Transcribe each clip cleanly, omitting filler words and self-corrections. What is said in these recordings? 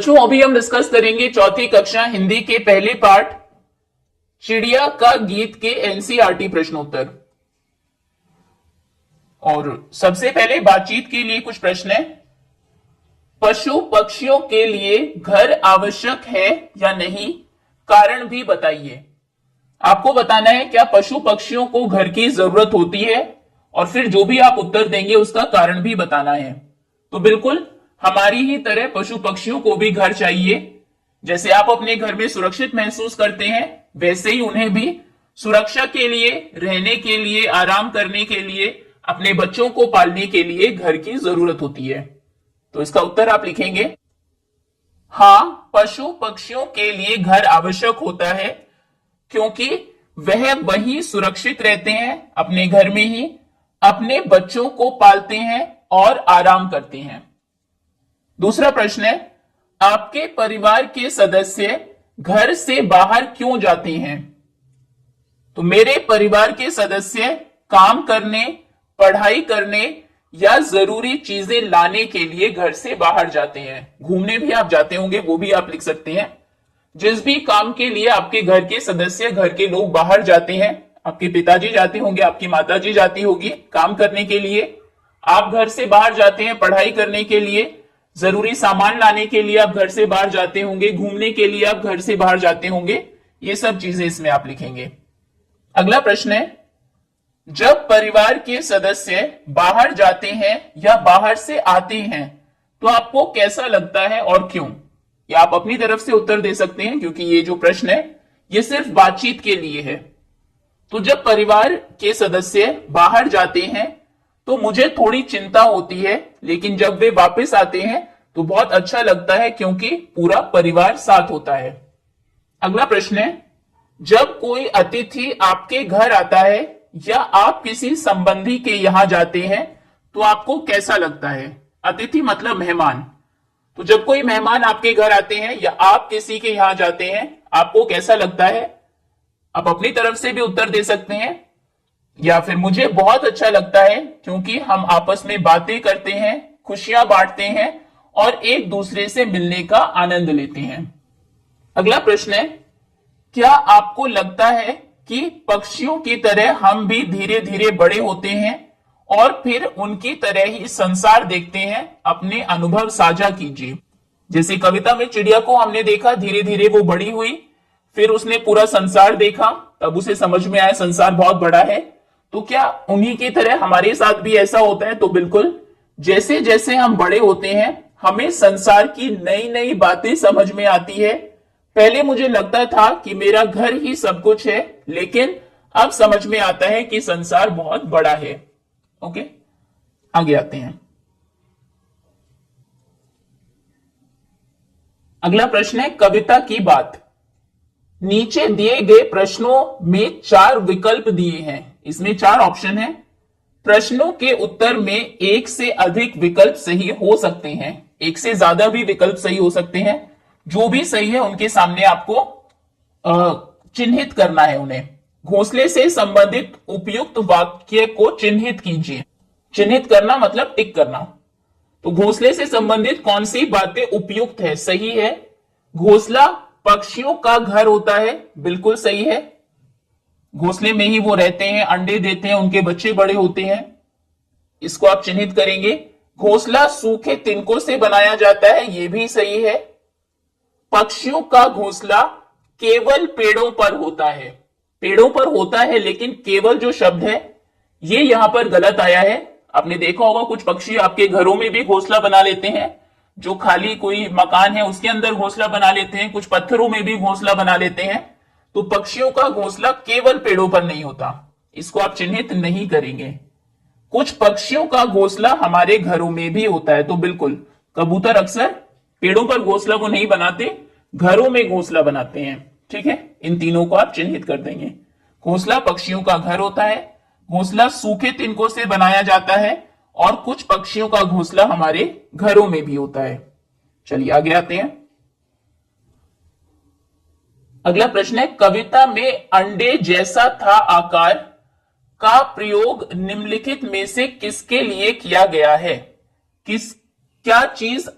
बच्चों अभी हम डिस्कस करेंगे चौथी कक्षा हिंदी के पहले पार्ट चिड़िया का गीत के एनसीईआरटी प्रश्नोत्तर। और सबसे पहले बातचीत के लिए कुछ प्रश्न है। पशु पक्षियों के लिए घर आवश्यक है या नहीं, कारण भी बताइए। आपको बताना है क्या पशु पक्षियों को घर की जरूरत होती है, और फिर जो भी आप उत्तर देंगे उसका कारण भी बताना है। तो बिल्कुल हमारी ही तरह पशु पक्षियों को भी घर चाहिए। जैसे आप अपने घर में सुरक्षित महसूस करते हैं, वैसे ही उन्हें भी सुरक्षा के लिए, रहने के लिए, आराम करने के लिए, अपने बच्चों को पालने के लिए घर की जरूरत होती है। तो इसका उत्तर आप लिखेंगे हाँ, पशु पक्षियों के लिए घर आवश्यक होता है, क्योंकि वह वहीं सुरक्षित रहते हैं, अपने घर में ही अपने बच्चों को पालते हैं और आराम करते हैं। दूसरा प्रश्न है, आपके परिवार के सदस्य घर से बाहर क्यों जाते हैं? तो मेरे परिवार के सदस्य काम करने, पढ़ाई करने या जरूरी चीजें लाने के लिए घर से बाहर जाते हैं। घूमने भी आप जाते होंगे, वो भी आप लिख सकते हैं। जिस भी काम के लिए आपके घर के सदस्य, घर के लोग बाहर जाते हैं, आपके पिताजी जाते होंगे, आपकी माताजी जाती होगी काम करने के लिए, आप घर से बाहर जाते हैं पढ़ाई करने के लिए, जरूरी सामान लाने के लिए आप घर से बाहर जाते होंगे, घूमने के लिए आप घर से बाहर जाते होंगे। ये सब चीजें इसमें आप लिखेंगे। अगला प्रश्न है, जब परिवार के सदस्य बाहर जाते हैं या बाहर से आते हैं तो आपको कैसा लगता है और क्यों? ये आप अपनी तरफ से उत्तर दे सकते हैं, क्योंकि ये जो प्रश्न है ये सिर्फ बातचीत के लिए है। तो जब परिवार के सदस्य बाहर जाते हैं तो मुझे थोड़ी चिंता होती है, लेकिन जब वे वापस आते हैं तो बहुत अच्छा लगता है, क्योंकि पूरा परिवार साथ होता है। अगला प्रश्न है, जब कोई अतिथि आपके घर आता है या आप किसी संबंधी के यहां जाते हैं तो आपको कैसा लगता है? अतिथि मतलब मेहमान। तो जब कोई मेहमान आपके घर आते हैं या आप किसी के यहां जाते हैं, आपको कैसा लगता है? आप अपनी तरफ से भी उत्तर दे सकते हैं, या फिर मुझे बहुत अच्छा लगता है, क्योंकि हम आपस में बातें करते हैं, खुशियां बांटते हैं और एक दूसरे से मिलने का आनंद लेते हैं। अगला प्रश्न है, क्या आपको लगता है कि पक्षियों की तरह हम भी धीरे धीरे बड़े होते हैं और फिर उनकी तरह ही संसार देखते हैं? अपने अनुभव साझा कीजिए। जैसे कविता में चिड़िया को हमने देखा, धीरे धीरे वो बड़ी हुई, फिर उसने पूरा संसार देखा, तब उसे समझ में आया संसार बहुत बड़ा है। तो क्या उन्हीं की तरह हमारे साथ भी ऐसा होता है? तो बिल्कुल, जैसे जैसे हम बड़े होते हैं हमें संसार की नई नई बातें समझ में आती है। पहले मुझे लगता था कि मेरा घर ही सब कुछ है, लेकिन अब समझ में आता है कि संसार बहुत बड़ा है। ओके, आगे आते हैं। अगला प्रश्न है, कविता की बात। नीचे दिए गए प्रश्नों में 4 विकल्प दिए हैं, इसमें 4 ऑप्शन है। प्रश्नों के उत्तर में एक से अधिक विकल्प सही हो सकते हैं, एक से ज्यादा भी विकल्प सही हो सकते हैं। जो भी सही है उनके सामने आपको चिन्हित करना है उन्हें। घोंसले से संबंधित उपयुक्त वाक्य को चिन्हित कीजिए। चिन्हित करना मतलब टिक करना। तो घोंसले से संबंधित कौन सी बातें उपयुक्त है, सही है? घोंसला पक्षियों का घर होता है, बिल्कुल सही है। घोंसले में ही वो रहते हैं, अंडे देते हैं, उनके बच्चे बड़े होते हैं, इसको आप चिन्हित करेंगे। घोंसला सूखे तिनकों से बनाया जाता है, ये भी सही है। पक्षियों का घोंसला केवल पेड़ों पर होता है, पेड़ों पर होता है, लेकिन केवल जो शब्द है ये यहां पर गलत आया है। आपने देखा होगा कुछ पक्षी आपके घरों में भी घोंसला बना लेते हैं, जो खाली कोई मकान है उसके अंदर घोंसला बना लेते हैं, कुछ पत्थरों में भी घोंसला बना लेते हैं। तो पक्षियों का घोंसला केवल पेड़ों पर नहीं होता, इसको आप चिन्हित नहीं करेंगे। कुछ पक्षियों का घोंसला हमारे घरों में भी होता है, तो बिल्कुल कबूतर अक्सर पेड़ों पर घोंसला वो नहीं बनाते, घरों में घोंसला बनाते हैं। ठीक है, इन तीनों को आप चिन्हित कर देंगे। घोंसला पक्षियों का घर होता है, घोंसला सूखे तिनकों से बनाया जाता है, और कुछ पक्षियों का घोंसला हमारे घरों में भी होता है। चलिए आगे आते हैं। अगला प्रश्न है, कविता में अंडे जैसा था आकार का प्रयोग निम्नलिखित में से किसके लिए किया गया है? क्या चीज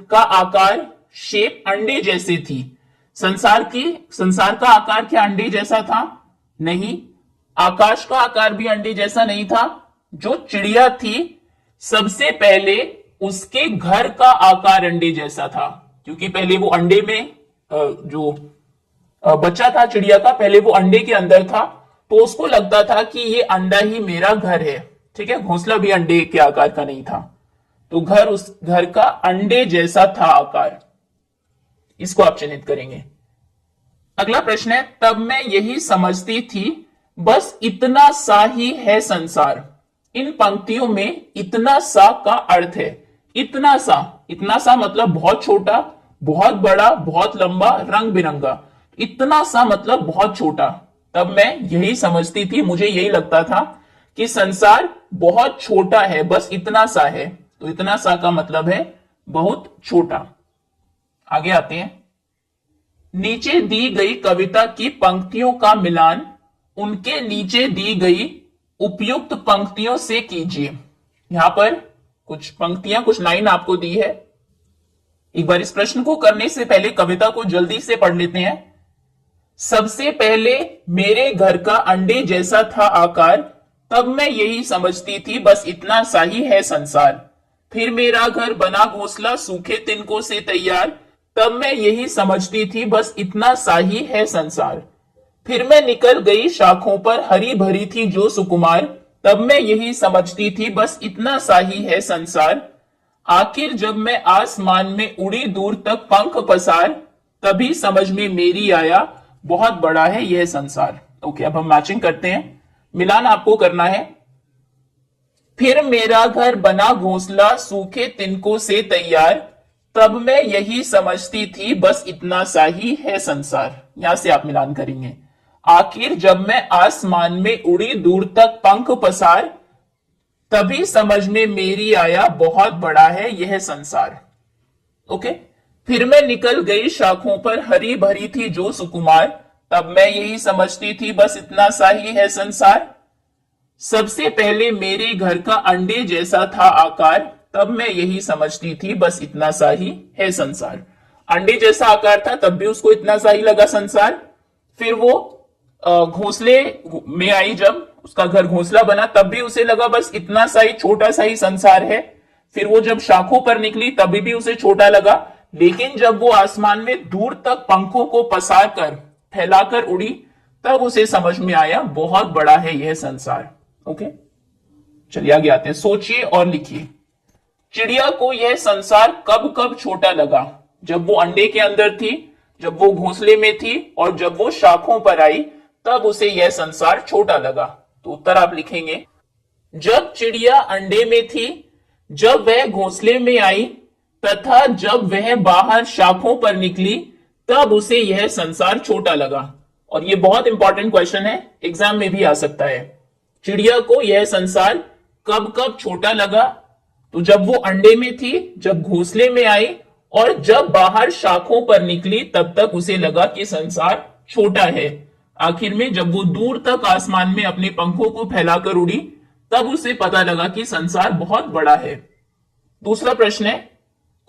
का आकार शेप अंडे जैसे थी। संसार का आकार क्या अंडे जैसा था? नहीं। आकाश का आकार भी अंडे जैसा नहीं था। जो चिड़िया थी सबसे पहले उसके घर का आकार अंडे जैसा था, क्योंकि पहले वो अंडे में जो बच्चा था चिड़िया का, पहले वो अंडे के अंदर था, तो उसको लगता था कि ये अंडा ही मेरा घर है। ठीक है, घोंसला भी अंडे के आकार का नहीं था, तो घर उस घर का अंडे जैसा था आकार। इसको आप चिन्हित करेंगे। अगला प्रश्न है, तब मैं यही समझती थी बस इतना सा ही है संसार। इन पंक्तियों में इतना सा का अर्थ है इतना सा मतलब बहुत छोटा, बहुत बड़ा, बहुत लंबा, रंग बिरंगा। इतना सा मतलब बहुत छोटा। तब मैं यही समझती थी, मुझे यही लगता था कि संसार बहुत छोटा है, बस इतना सा है। तो इतना सा का मतलब है बहुत छोटा। आगे आते हैं। नीचे दी गई कविता की पंक्तियों का मिलान उनके नीचे दी गई उपयुक्त पंक्तियों से कीजिए। यहां पर कुछ पंक्तियां, कुछ लाइन आपको दी है। एक बार इस प्रश्न को करने से पहले कविता को जल्दी से पढ़ लेते हैं। सबसे पहले मेरे घर का अंडे जैसा था आकार, तब मैं यही समझती थी बस इतना सा ही है संसार। फिर मेरा घर बना घोंसला सूखे तिनकों से तैयार, तब मैं यही समझती थी बस इतना सा ही है संसार। फिर मैं निकल गई शाखों पर हरी भरी थी जो सुकुमार, तब मैं यही समझती थी बस इतना सा ही है संसार। आखिर जब मैं आसमान में उड़ी दूर तक पंख पसार, तभी समझ में मेरी आया बहुत बड़ा है यह संसार। ओके, अब हम मैचिंग करते हैं, मिलान आपको करना है। फिर मेरा घर बना घोंसला सूखे तिनकों से तैयार, तब मैं यही समझती थी बस इतना सा ही है संसार। यहां से आप मिलान करेंगे। आखिर जब मैं आसमान में उड़ी दूर तक पंख पसार, तभी समझ में मेरी आया बहुत बड़ा है यह संसार। ओके, फिर मैं निकल गई शाखों पर हरी भरी थी जो सुकुमार, तब मैं यही समझती थी बस इतना सा ही है संसार। सबसे पहले मेरे घर का अंडे जैसा था आकार, तब मैं यही समझती थी बस इतना सा ही है संसार। अंडे जैसा आकार था तब भी उसको इतना सा ही लगा संसार। फिर वो घोंसले में आई, जब उसका घर घोंसला बना, तब भी उसे लगा बस इतना सा ही, छोटा सा ही संसार है। फिर वो जब शाखों पर निकली तभी भी उसे छोटा लगा, लेकिन जब वो आसमान में दूर तक पंखों को पसार कर फैलाकर उड़ी, तब उसे समझ में आया बहुत बड़ा है यह संसार। ओके, चलिए आगे आते हैं। सोचिए और लिखिए। चिड़िया को यह संसार कब कब छोटा लगा? जब वो अंडे के अंदर थी, जब वो घोंसले में थी, और जब वो शाखों पर आई, तब उसे यह संसार छोटा लगा। तो उत्तर आप लिखेंगे, जब चिड़िया अंडे में थी, जब वह घोंसले में आई, तथा जब वह बाहर शाखों पर निकली, तब उसे यह संसार छोटा लगा। और यह बहुत इंपॉर्टेंट क्वेश्चन है, एग्जाम में भी आ सकता है। चिड़िया को यह संसार कब कब छोटा लगा? तो जब वो अंडे में थी, जब घोंसले में आई, और जब बाहर शाखों पर निकली, तब तक उसे लगा कि संसार छोटा है। आखिर में जब वो दूर तक आसमान में अपने पंखों को फैलाकर उड़ी, तब उसे पता लगा कि संसार बहुत बड़ा है। दूसरा प्रश्न है,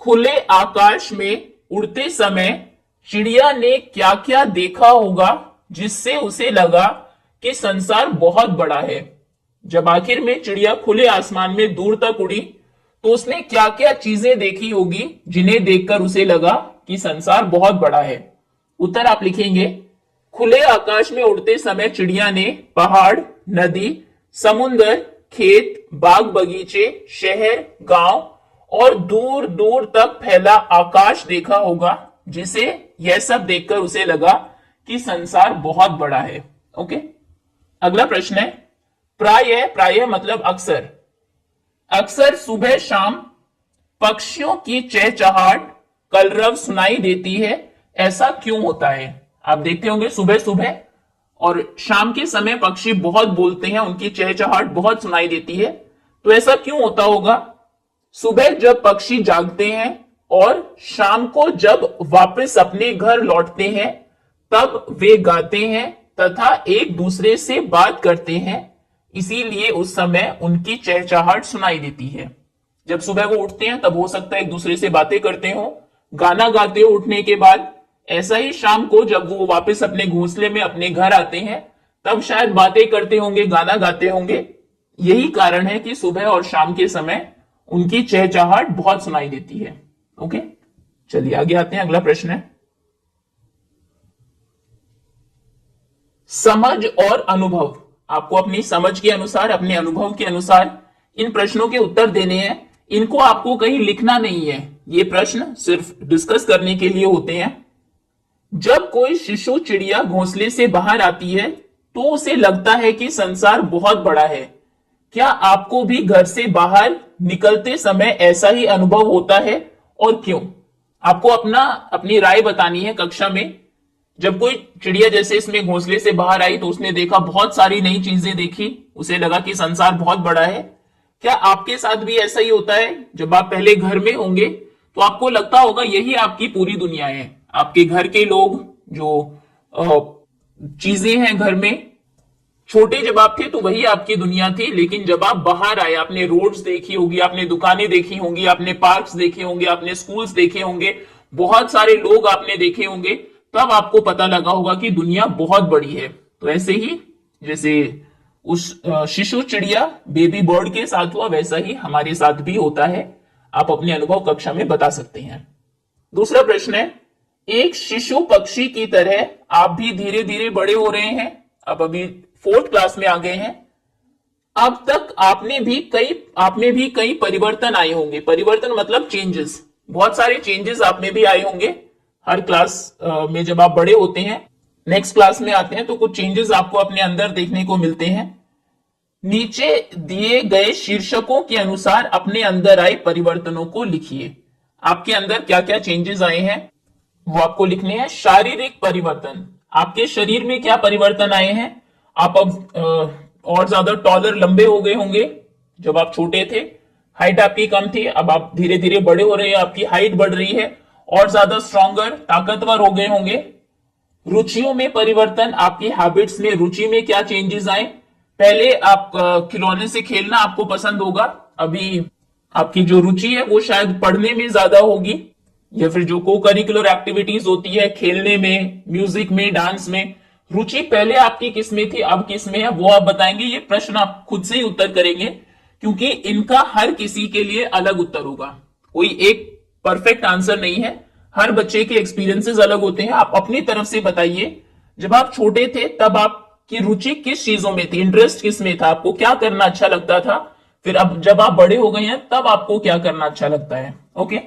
खुले आकाश में उड़ते समय चिड़िया ने क्या क्या देखा होगा जिससे उसे लगा कि संसार बहुत बड़ा है? जब आखिर में चिड़िया खुले आसमान में दूर तक उड़ी, तो उसने क्या क्या चीजें देखी होगी जिन्हें देखकर उसे लगा कि संसार बहुत बड़ा है? उत्तर आप लिखेंगे, खुले आकाश में उड़ते समय चिड़िया ने पहाड़, नदी, समुंदर, खेत, बाग बगीचे, शहर, गांव और दूर दूर तक फैला आकाश देखा होगा, जिसे यह सब देखकर उसे लगा कि संसार बहुत बड़ा है। ओके, अगला प्रश्न है, प्रायः मतलब अक्सर, अक्सर सुबह शाम पक्षियों की चहचहाट कलरव सुनाई देती है, ऐसा क्यों होता है? आप देखते होंगे सुबह सुबह और शाम के समय पक्षी बहुत बोलते हैं, उनकी चहचहाट बहुत सुनाई देती है। तो ऐसा क्यों होता होगा? सुबह जब पक्षी जागते हैं और शाम को जब वापस अपने घर लौटते हैं, तब वे गाते हैं तथा एक दूसरे से बात करते हैं, इसीलिए उस समय उनकी चहचहाट सुनाई देती है। जब सुबह वो उठते हैं तब हो सकता है एक दूसरे से बातें करते हो, गाना गाते हो उठने के बाद, ऐसा ही शाम को जब वो वापस अपने घोंसले में अपने घर आते हैं तब शायद बातें करते होंगे, गाना गाते होंगे। यही कारण है कि सुबह और शाम के समय उनकी चहचहाट बहुत सुनाई देती है। ओके, चलिए आगे आते हैं। अगला प्रश्न है, समझ और अनुभव। आपको अपनी समझ के अनुसार, अपने अनुभव के अनुसार इन प्रश्नों के उत्तर देने हैं। इनको आपको कहीं लिखना नहीं है, ये प्रश्न सिर्फ डिस्कस करने के लिए होते हैं। जब कोई शिशु चिड़िया घोंसले से बाहर आती है तो उसे लगता है कि संसार बहुत बड़ा है। क्या आपको भी घर से बाहर निकलते समय ऐसा ही अनुभव होता है और क्यों? आपको अपनी राय बतानी है कक्षा में। जब कोई चिड़िया जैसे इसमें घोंसले से बाहर आई तो उसने देखा, बहुत सारी नई चीजें देखी, उसे लगा कि संसार बहुत बड़ा है। क्या आपके साथ भी ऐसा ही होता है? जब आप पहले घर में होंगे तो आपको लगता होगा यही आपकी पूरी दुनिया है। आपके घर के लोग, जो चीजें हैं घर में, छोटे जब आप थे तो वही आपकी दुनिया थी। लेकिन जब आप बाहर आए, आपने रोड्स देखी होगी, आपने दुकानें देखी होंगी, आपने पार्क्स देखे होंगे, आपने स्कूल्स देखे होंगे, बहुत सारे लोग आपने देखे होंगे, तब आपको पता लगा होगा कि दुनिया बहुत बड़ी है। तो ऐसे ही जैसे उस शिशु चिड़िया बेबी बर्ड के साथ हुआ, वैसा ही हमारे साथ भी होता है। आप अपने अनुभव कक्षा में बता सकते हैं। दूसरा प्रश्न है, एक शिशु पक्षी की तरह आप भी धीरे धीरे बड़े हो रहे हैं। आप अभी 4th क्लास में आ गए हैं। अब तक आपने भी कई परिवर्तन आए होंगे। परिवर्तन मतलब चेंजेस, बहुत सारे चेंजेस आप में भी आए होंगे। हर क्लास में जब आप बड़े होते हैं, नेक्स्ट क्लास में आते हैं, तो कुछ चेंजेस आपको अपने अंदर देखने को मिलते हैं। नीचे दिए गए शीर्षकों के अनुसार अपने अंदर आए परिवर्तनों को लिखिए। आपके अंदर क्या क्या चेंजेस आए हैं वो आपको लिखने हैं। शारीरिक परिवर्तन, आपके शरीर में क्या परिवर्तन आए हैं? आप अब और ज्यादा टॉलर, लंबे हो गए होंगे। जब आप छोटे थे हाइट आपकी कम थी, अब आप धीरे धीरे बड़े हो रहे हैं, आपकी हाइट बढ़ रही है, और ज्यादा स्ट्रॉन्गर, ताकतवर हो गए होंगे। रुचियों में परिवर्तन, आपकी हैबिट्स में, रुचि में क्या चेंजेस आए? पहले आप खिलौने से खेलना आपको पसंद होगा, अभी आपकी जो रुचि है वो शायद पढ़ने में ज्यादा होगी, या फिर जो को करिकुलर एक्टिविटीज होती है, खेलने में, म्यूजिक में, डांस में। रुचि पहले आपकी किस में थी, अब किस में है, वो आप बताएंगे। ये प्रश्न आप खुद से ही उत्तर करेंगे, क्योंकि इनका हर किसी के लिए अलग उत्तर होगा। कोई एक परफेक्ट आंसर नहीं है, हर बच्चे के एक्सपीरियंसेस अलग होते हैं। आप अपनी तरफ से बताइए, जब आप छोटे थे तब आपकी रुचि किस चीजों में थी, इंटरेस्ट किस में था, आपको क्या करना अच्छा लगता था। फिर अब जब आप बड़े हो गए हैं तब आपको क्या करना अच्छा लगता है। ओके,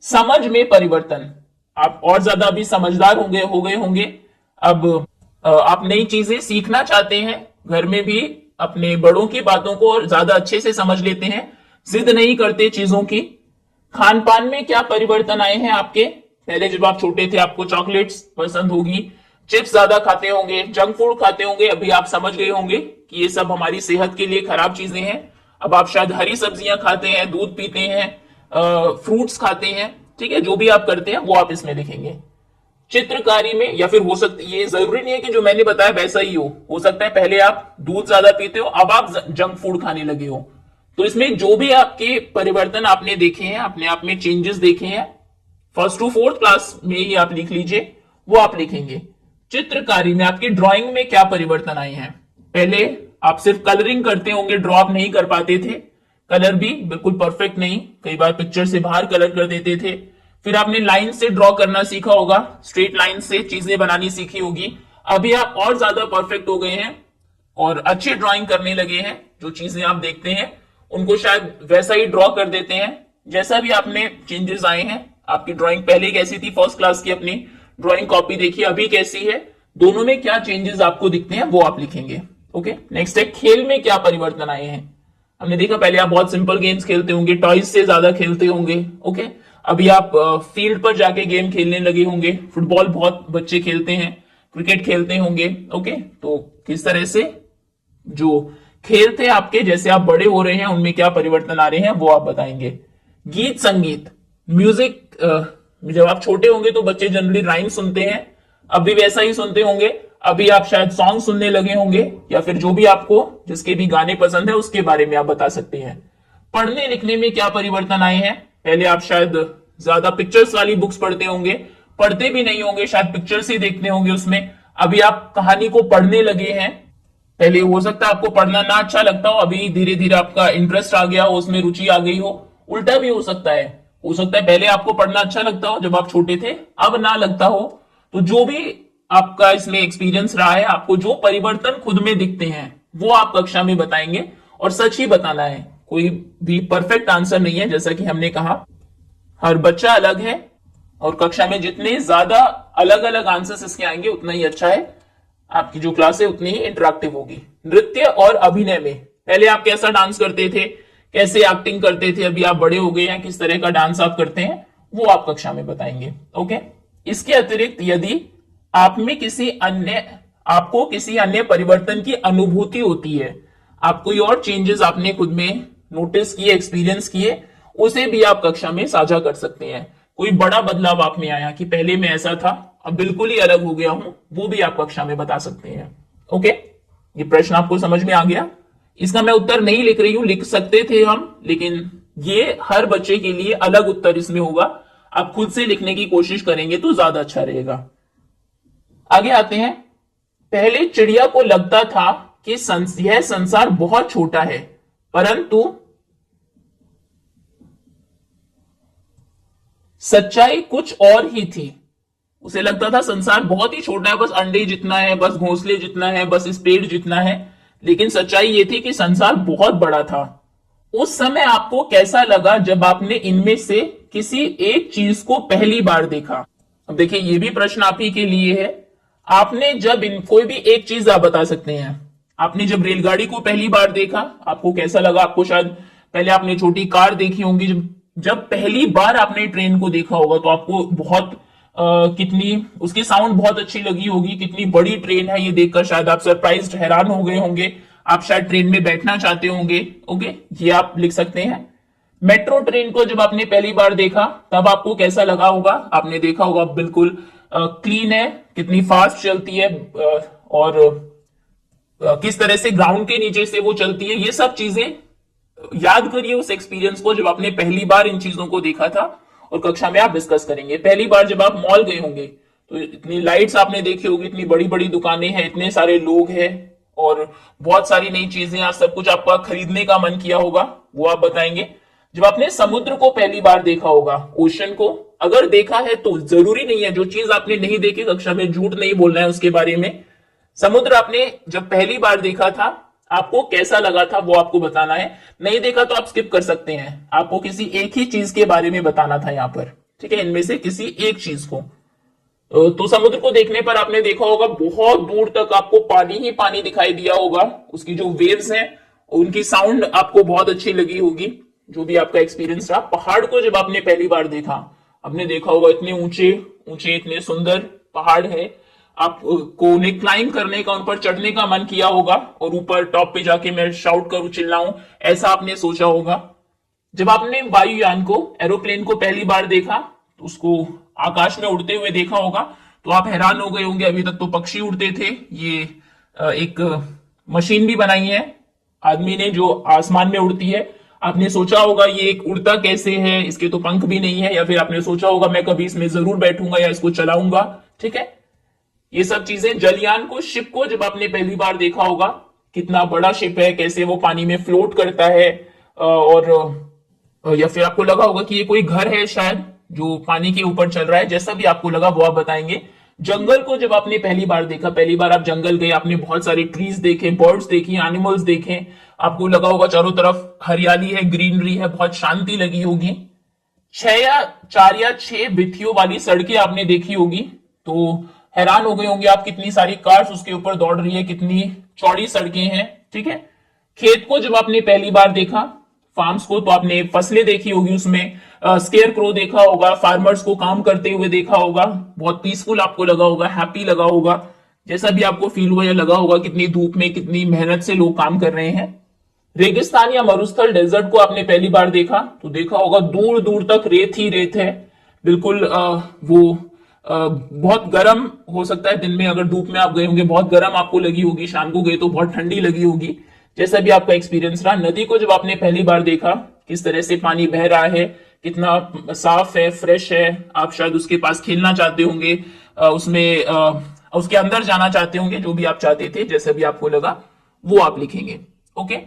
समझ में परिवर्तन, आप और ज्यादा अभी समझदार हो गए होंगे। अब आप नई चीजें सीखना चाहते हैं, घर में भी अपने बड़ों की बातों को और ज्यादा अच्छे से समझ लेते हैं, जिद नहीं करते चीजों की। खान पान में क्या परिवर्तन आए हैं आपके? पहले जब आप छोटे थे आपको चॉकलेट्स पसंद होगी, चिप्स ज्यादा खाते होंगे, जंक फूड खाते होंगे। अभी आप समझ गए होंगे कि ये सब हमारी सेहत के लिए खराब चीजें हैं। अब आप शायद हरी सब्जियां खाते हैं, दूध पीते हैं, फ्रूट्स खाते हैं। ठीक है, जो भी आप करते हैं वो आप इसमें लिखेंगे। चित्रकारी में, या फिर हो सकता, ये जरूरी नहीं है कि जो मैंने बताया वैसा ही हो सकता है पहले आप दूध ज्यादा पीते हो, अब आप जंक फूड खाने लगे हो। तो इसमें जो भी आपके परिवर्तन आपने देखे हैं, अपने आप में चेंजेस देखे हैं, 1st to 4th क्लास में ही आप लिख लीजिए, वो आप लिखेंगे। चित्रकारी में, आपकी ड्राइंग में क्या परिवर्तन आए हैं? पहले आप सिर्फ कलरिंग करते होंगे, ड्रॉ आप नहीं कर पाते थे, कलर भी बिल्कुल परफेक्ट नहीं, कई बार पिक्चर से बाहर कलर कर देते थे। फिर आपने लाइन से ड्रॉ करना सीखा होगा, स्ट्रेट लाइन से चीजें बनानी सीखी होगी। अभी आप और ज्यादा परफेक्ट हो गए हैं और अच्छी ड्राइंग करने लगे हैं। जो चीजें आप देखते हैं उनको शायद वैसा ही ड्रॉ कर देते हैं जैसा भी आपने चेंजेस आए हैं। आपकी ड्राइंग पहले कैसी थी, 1st क्लास की अपनी ड्राइंग कॉपी देखिए, अभी कैसी है, दोनों में क्या चेंजेस आपको दिखते हैं वो आप लिखेंगे। ओके, नेक्स्ट है, खेल में क्या परिवर्तन आए हैं? हमने देखा पहले आप बहुत सिंपल गेम्स खेलते होंगे, टॉयज से ज्यादा खेलते होंगे। ओके, अभी आप फील्ड पर जाके गेम खेलने लगे होंगे, फुटबॉल बहुत बच्चे खेलते हैं, क्रिकेट खेलते होंगे। ओके, तो किस तरह से जो खेल थे आपके, जैसे आप बड़े हो रहे हैं उनमें क्या परिवर्तन आ रहे हैं वो आप बताएंगे। गीत संगीत, म्यूजिक, जब आप छोटे होंगे तो बच्चे जनरली राइम सुनते हैं, अब भी वैसा ही सुनते होंगे। अभी आप शायद सॉन्ग सुनने लगे होंगे, या फिर जो भी आपको जिसके भी गाने पसंद है उसके बारे में आप बता सकते हैं। पढ़ने लिखने में क्या परिवर्तन आए हैं? पहले आप शायद ज्यादा पिक्चर्स वाली बुक्स पढ़ते होंगे, पढ़ते भी नहीं होंगे, शायद पिक्चर्स ही देखते होंगे उसमें। अभी आप कहानी को पढ़ने लगे हैं, पहले हो सकता है आपको पढ़ना ना अच्छा लगता हो, अभी धीरे धीरे आपका इंटरेस्ट आ गया हो, उसमें रुचि आ गई हो। उल्टा भी हो सकता है पहले आपको पढ़ना अच्छा लगता हो जब आप छोटे थे, अब ना लगता हो। तो जो भी आपका इसमें एक्सपीरियंस रहा है, आपको जो परिवर्तन खुद में दिखते हैं वो आप कक्षा में बताएंगे, और सच ही बताना है, कोई भी परफेक्ट आंसर नहीं है। जैसा कि हमने कहा, हर बच्चा अलग है, और कक्षा में जितने ज्यादा अलग अलग आंसर्स इसके आएंगे उतना ही अच्छा है, आपकी जो क्लास है उतनी ही इंटरेक्टिव होगी। नृत्य और अभिनय में पहले आप कैसा डांस करते थे, कैसे एक्टिंग करते थे, अभी आप बड़े हो गए हैं, किस तरह का डांस आप करते हैं, वो आप कक्षा में बताएंगे। ओके। इसके अतिरिक्त यदि आप में आपको किसी अन्य परिवर्तन की अनुभूति होती है, आप कोई और चेंजेस आपने खुद में नोटिस किए, एक्सपीरियंस किए, उसे भी आप कक्षा में साझा कर सकते हैं। कोई बड़ा बदलाव आप में आया कि पहले मैं ऐसा था, अब बिल्कुल ही अलग हो गया हूं, वो भी आप कक्षा में बता सकते हैं। ओके, ये प्रश्न आपको समझ में आ गया? इसका मैं उत्तर नहीं लिख रही हूं, लिख सकते थे हम, लेकिन ये हर बच्चे के लिए अलग उत्तर इसमें होगा। आप खुद से लिखने की कोशिश करेंगे तो ज्यादा अच्छा रहेगा। आगे आते हैं। पहले चिड़िया को लगता था कि यह संसार बहुत छोटा है, परंतु सच्चाई कुछ और ही थी। उसे लगता था संसार बहुत ही छोटा है, बस अंडे जितना है, बस घोंसले जितना है, बस इस पेड़ जितना है, लेकिन सच्चाई यह थी कि संसार बहुत बड़ा था। उस समय आपको कैसा लगा जब आपने इनमें से किसी एक चीज को पहली बार देखा? अब देखिए, ये भी प्रश्न आप ही के लिए है। आपने जब कोई भी एक चीज आप बता सकते हैं। आपने जब रेलगाड़ी को पहली बार देखा, आपको कैसा लगा? आपको शायद पहले आपने छोटी कार देखी होंगी, जब पहली बार आपने ट्रेन को देखा होगा तो आपको बहुत कितनी उसकी साउंड बहुत अच्छी लगी होगी, कितनी बड़ी ट्रेन है ये देखकर शायद आप सरप्राइज्ड, हैरान हो गए होंगे, आप शायद ट्रेन में बैठना चाहते होंगे। ओके, ये आप लिख सकते हैं। मेट्रो ट्रेन को जब आपने पहली बार देखा तब आपको कैसा लगा होगा? आपने देखा होगा बिल्कुल क्लीन है, कितनी फास्ट चलती है, और किस तरह से ग्राउंड के नीचे से वो चलती है। ये सब चीजें याद करिए उस एक्सपीरियंस को जब आपने पहली बार इन चीजों को देखा था, और कक्षा में आप डिस्कस करेंगे। पहली बार जब आप मॉल गए होंगे तो इतनी लाइट्स आपने देखी होगी, इतनी बड़ी बड़ी दुकानें हैं, इतने सारे लोग हैं, और बहुत सारी नई चीजें, आज सब कुछ आपका खरीदने का मन किया होगा, वो आप बताएंगे। जब आपने समुद्र को पहली बार देखा होगा, ओशन को अगर देखा है तो जरूरी नहीं है जो चीज आपने नहीं देखी कक्षा में झूठ नहीं बोलना है उसके बारे में। समुद्र आपने जब पहली बार देखा था, आपको कैसा लगा था वो आपको बताना है। नहीं देखा तो आप स्किप कर सकते हैं, आपको किसी एक ही चीज के बारे में बताना था यहाँ पर, ठीक है, इनमें से किसी एक चीज को। तो समुद्र को देखने पर आपने देखा होगा बहुत दूर तक आपको पानी ही पानी दिखाई दिया होगा, उसकी जो वेव्स हैं उनकी साउंड आपको बहुत अच्छी लगी होगी, जो भी आपका एक्सपीरियंस रहा। पहाड़ को जब आपने पहली बार देखा, आपने देखा होगा इतने ऊंचे ऊंचे, इतने सुंदर पहाड़ है, आपको उन्हें क्लाइंब करने का, उन पर चढ़ने का मन किया होगा, और ऊपर टॉप पे जाके मैं शाउट करूं, चिल्लाऊं, ऐसा आपने सोचा होगा। जब आपने वायुयान को, एरोप्लेन को पहली बार देखा, तो उसको आकाश में उड़ते हुए देखा होगा, तो आप हैरान हो गए होंगे, अभी तक तो पक्षी उड़ते थे, ये एक मशीन भी बनाई है आदमी ने जो आसमान में उड़ती है। आपने सोचा होगा ये एक उड़ता कैसे है, इसके तो पंख भी नहीं है, या फिर आपने सोचा होगा मैं कभी इसमें जरूर बैठूंगा या इसको चलाऊंगा, ठीक है। ये सब चीजें, जलयान को, शिप को जब आपने पहली बार देखा होगा, कितना बड़ा शिप है, कैसे वो पानी में फ्लोट करता है, और या फिर आपको लगा होगा कि ये कोई घर है शायद जो पानी के ऊपर चल रहा है, जैसा भी आपको लगा वो आप बताएंगे। जंगल को जब आपने पहली बार देखा, पहली बार आप जंगल गए, आपने बहुत सारे ट्रीज देखे, बर्ड्स देखी, एनिमल्स देखे, आपको लगा होगा चारों तरफ हरियाली है, ग्रीनरी है, बहुत शांति लगी होगी। 4 या 6 भित्तियों वाली सड़कें आपने देखी होगी, तो हैरान हो गए होंगे आप, कितनी सारी कार्स उसके ऊपर दौड़ रही है, कितनी चौड़ी सड़कें हैं, ठीक है। खेत को जब आपने पहली बार देखा, फार्म्स को, तो आपने फसलें देखी होगी, उसमें स्केयर क्रो देखा होगा, फार्मर्स को काम करते हुए देखा होगा, बहुत पीसफुल आपको लगा होगा, हैप्पी लगा होगा, जैसा भी आपको फील हुआ या लगा होगा, कितनी धूप में कितनी मेहनत से लोग काम कर रहे हैं। रेगिस्तान या मरुस्थल, डेजर्ट को आपने पहली बार देखा, तो देखा होगा दूर दूर तक रेत ही रेत है, बिल्कुल वो बहुत गर्म हो सकता है, दिन में अगर धूप में आप गए होंगे बहुत गर्म आपको लगी होगी, शाम को गए तो बहुत ठंडी लगी होगी, जैसा भी आपका एक्सपीरियंस रहा। नदी को जब आपने पहली बार देखा, किस तरह से पानी बह रहा है, कितना साफ है, फ्रेश है। आप शायद उसके पास खेलना चाहते होंगे, उसके अंदर जाना चाहते होंगे, जो भी आप चाहते थे, जैसे भी आपको लगा वो आप लिखेंगे। ओके,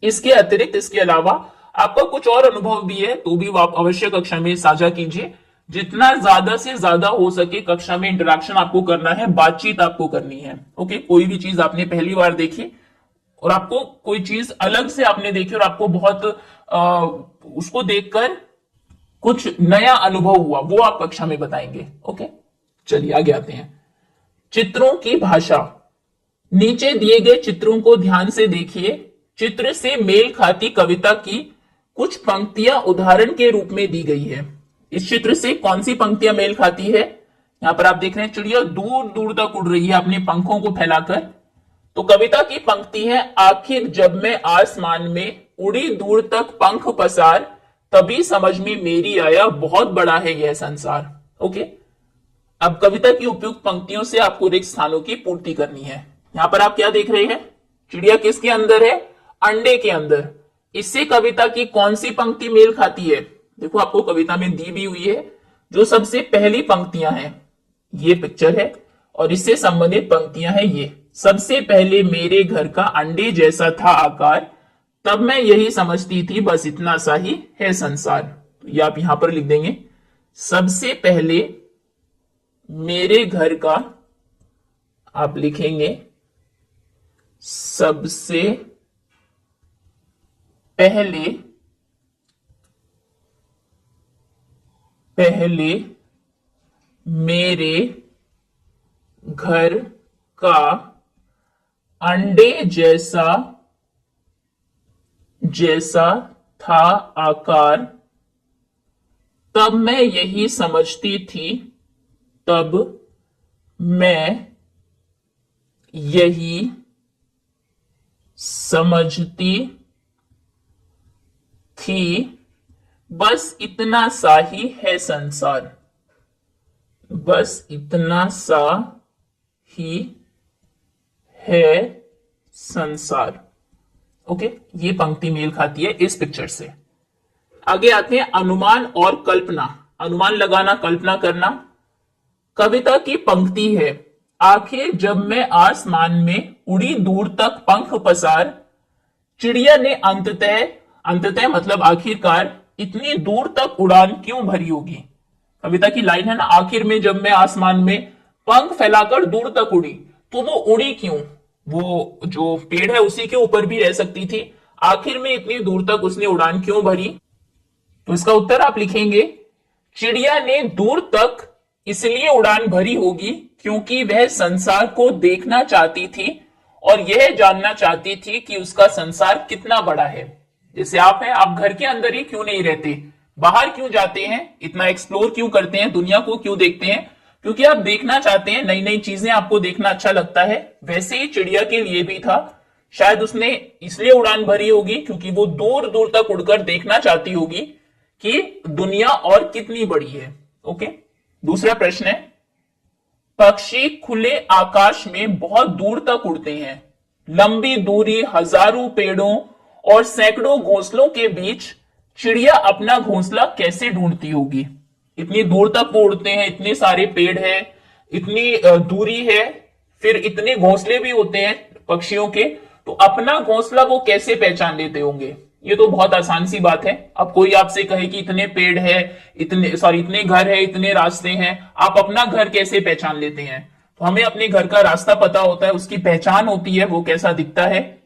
इसके अतिरिक्त, इसके अलावा आपका कुछ और अनुभव भी है तो भी वो आप अवश्य कक्षा में साझा कीजिए। जितना ज्यादा से ज्यादा हो सके कक्षा में इंटरेक्शन आपको करना है, बातचीत आपको करनी है। ओके, कोई भी चीज आपने पहली बार देखी और आपको कोई चीज अलग से आपने देखी और आपको बहुत उसको देखकर कुछ नया अनुभव हुआ, वो आप कक्षा में बताएंगे। ओके, चलिए आगे आते हैं। चित्रों की भाषा। नीचे दिए गए चित्रों को ध्यान से देखिए। चित्र से मेल खाती कविता की कुछ पंक्तियां उदाहरण के रूप में दी गई है। इस चित्र से कौन सी पंक्तियां मेल खाती है? यहां पर आप देख रहे हैं चिड़िया दूर दूर तक उड़ रही है अपने पंखों को फैलाकर। तो कविता की पंक्ति है, आखिर जब मैं आसमान में उड़ी दूर तक पंख पसार, तभी समझ में मेरी आया बहुत बड़ा है यह संसार। ओके, अब कविता की उपयुक्त पंक्तियों से आपको रिक्त स्थानों की पूर्ति करनी है। यहां पर आप क्या देख रहे हैं? चिड़िया किसके अंदर है? अंडे के अंदर। इससे कविता की कौन सी पंक्ति मेल खाती है? देखो, आपको कविता में दी भी हुई है। जो सबसे पहली पंक्तियां हैं ये पिक्चर है और इससे संबंधित पंक्तियां हैं ये। सबसे पहले मेरे घर का अंडे जैसा था आकार, तब मैं यही समझती थी बस इतना सा ही है संसार। तो ये आप यहां पर लिख देंगे, सबसे पहले मेरे घर का, आप लिखेंगे सबसे पहले मेरे घर का अंडे जैसा था आकार, तब मैं यही समझती थी बस इतना सा ही है संसार। बस इतना सा ही है संसार। ओके, ये पंक्ति मेल खाती है इस पिक्चर से। आगे आते हैं अनुमान और कल्पना। अनुमान लगाना, कल्पना करना। कविता की पंक्ति है, आखिर जब मैं आसमान में उड़ी दूर तक पंख पसार, चिड़िया ने अंततः मतलब आखिरकार इतनी दूर तक उड़ान क्यों भरी होगी। कविता की लाइन है ना, आखिर में जब मैं आसमान में पंख फैलाकर दूर तक उड़ी, तो वो उड़ी क्यों? वो जो पेड़ है उसी के ऊपर भी रह सकती थी, आखिर में इतनी दूर तक उसने उड़ान क्यों भरी? तो इसका उत्तर आप लिखेंगे, चिड़िया ने दूर तक इसलिए उड़ान भरी होगी क्योंकि वह संसार को देखना चाहती थी और यह जानना चाहती थी कि उसका संसार कितना बड़ा है। जैसे आप हैं, आप घर के अंदर ही क्यों नहीं रहते, बाहर क्यों जाते हैं, इतना एक्सप्लोर क्यों करते हैं, दुनिया को क्यों देखते हैं? क्योंकि आप देखना चाहते हैं, नई नई चीजें आपको देखना अच्छा लगता है। वैसे ही चिड़िया के लिए भी था, शायद उसने इसलिए उड़ान भरी होगी क्योंकि वो दूर दूर तक उड़कर देखना चाहती होगी कि दुनिया और कितनी बड़ी है। ओके, दूसरा प्रश्न है, पक्षी खुले आकाश में बहुत दूर तक उड़ते हैं। लंबी दूरी, हजारों पेड़ों और सैकड़ों घोंसलों के बीच चिड़िया अपना घोंसला कैसे ढूंढती होगी? इतनी दूर तक वो उड़ते हैं, इतने सारे पेड़ है, इतनी दूरी है, फिर इतने घोंसले भी होते हैं पक्षियों के, तो अपना घोंसला वो कैसे पहचान लेते होंगे? ये तो बहुत आसान सी बात है। अब कोई आपसे कहे कि इतने पेड़ है, इतने घर है, इतने रास्ते हैं, आप अपना घर कैसे पहचान लेते हैं? तो हमें अपने घर का रास्ता पता होता है, उसकी पहचान होती है, वो कैसा दिखता है।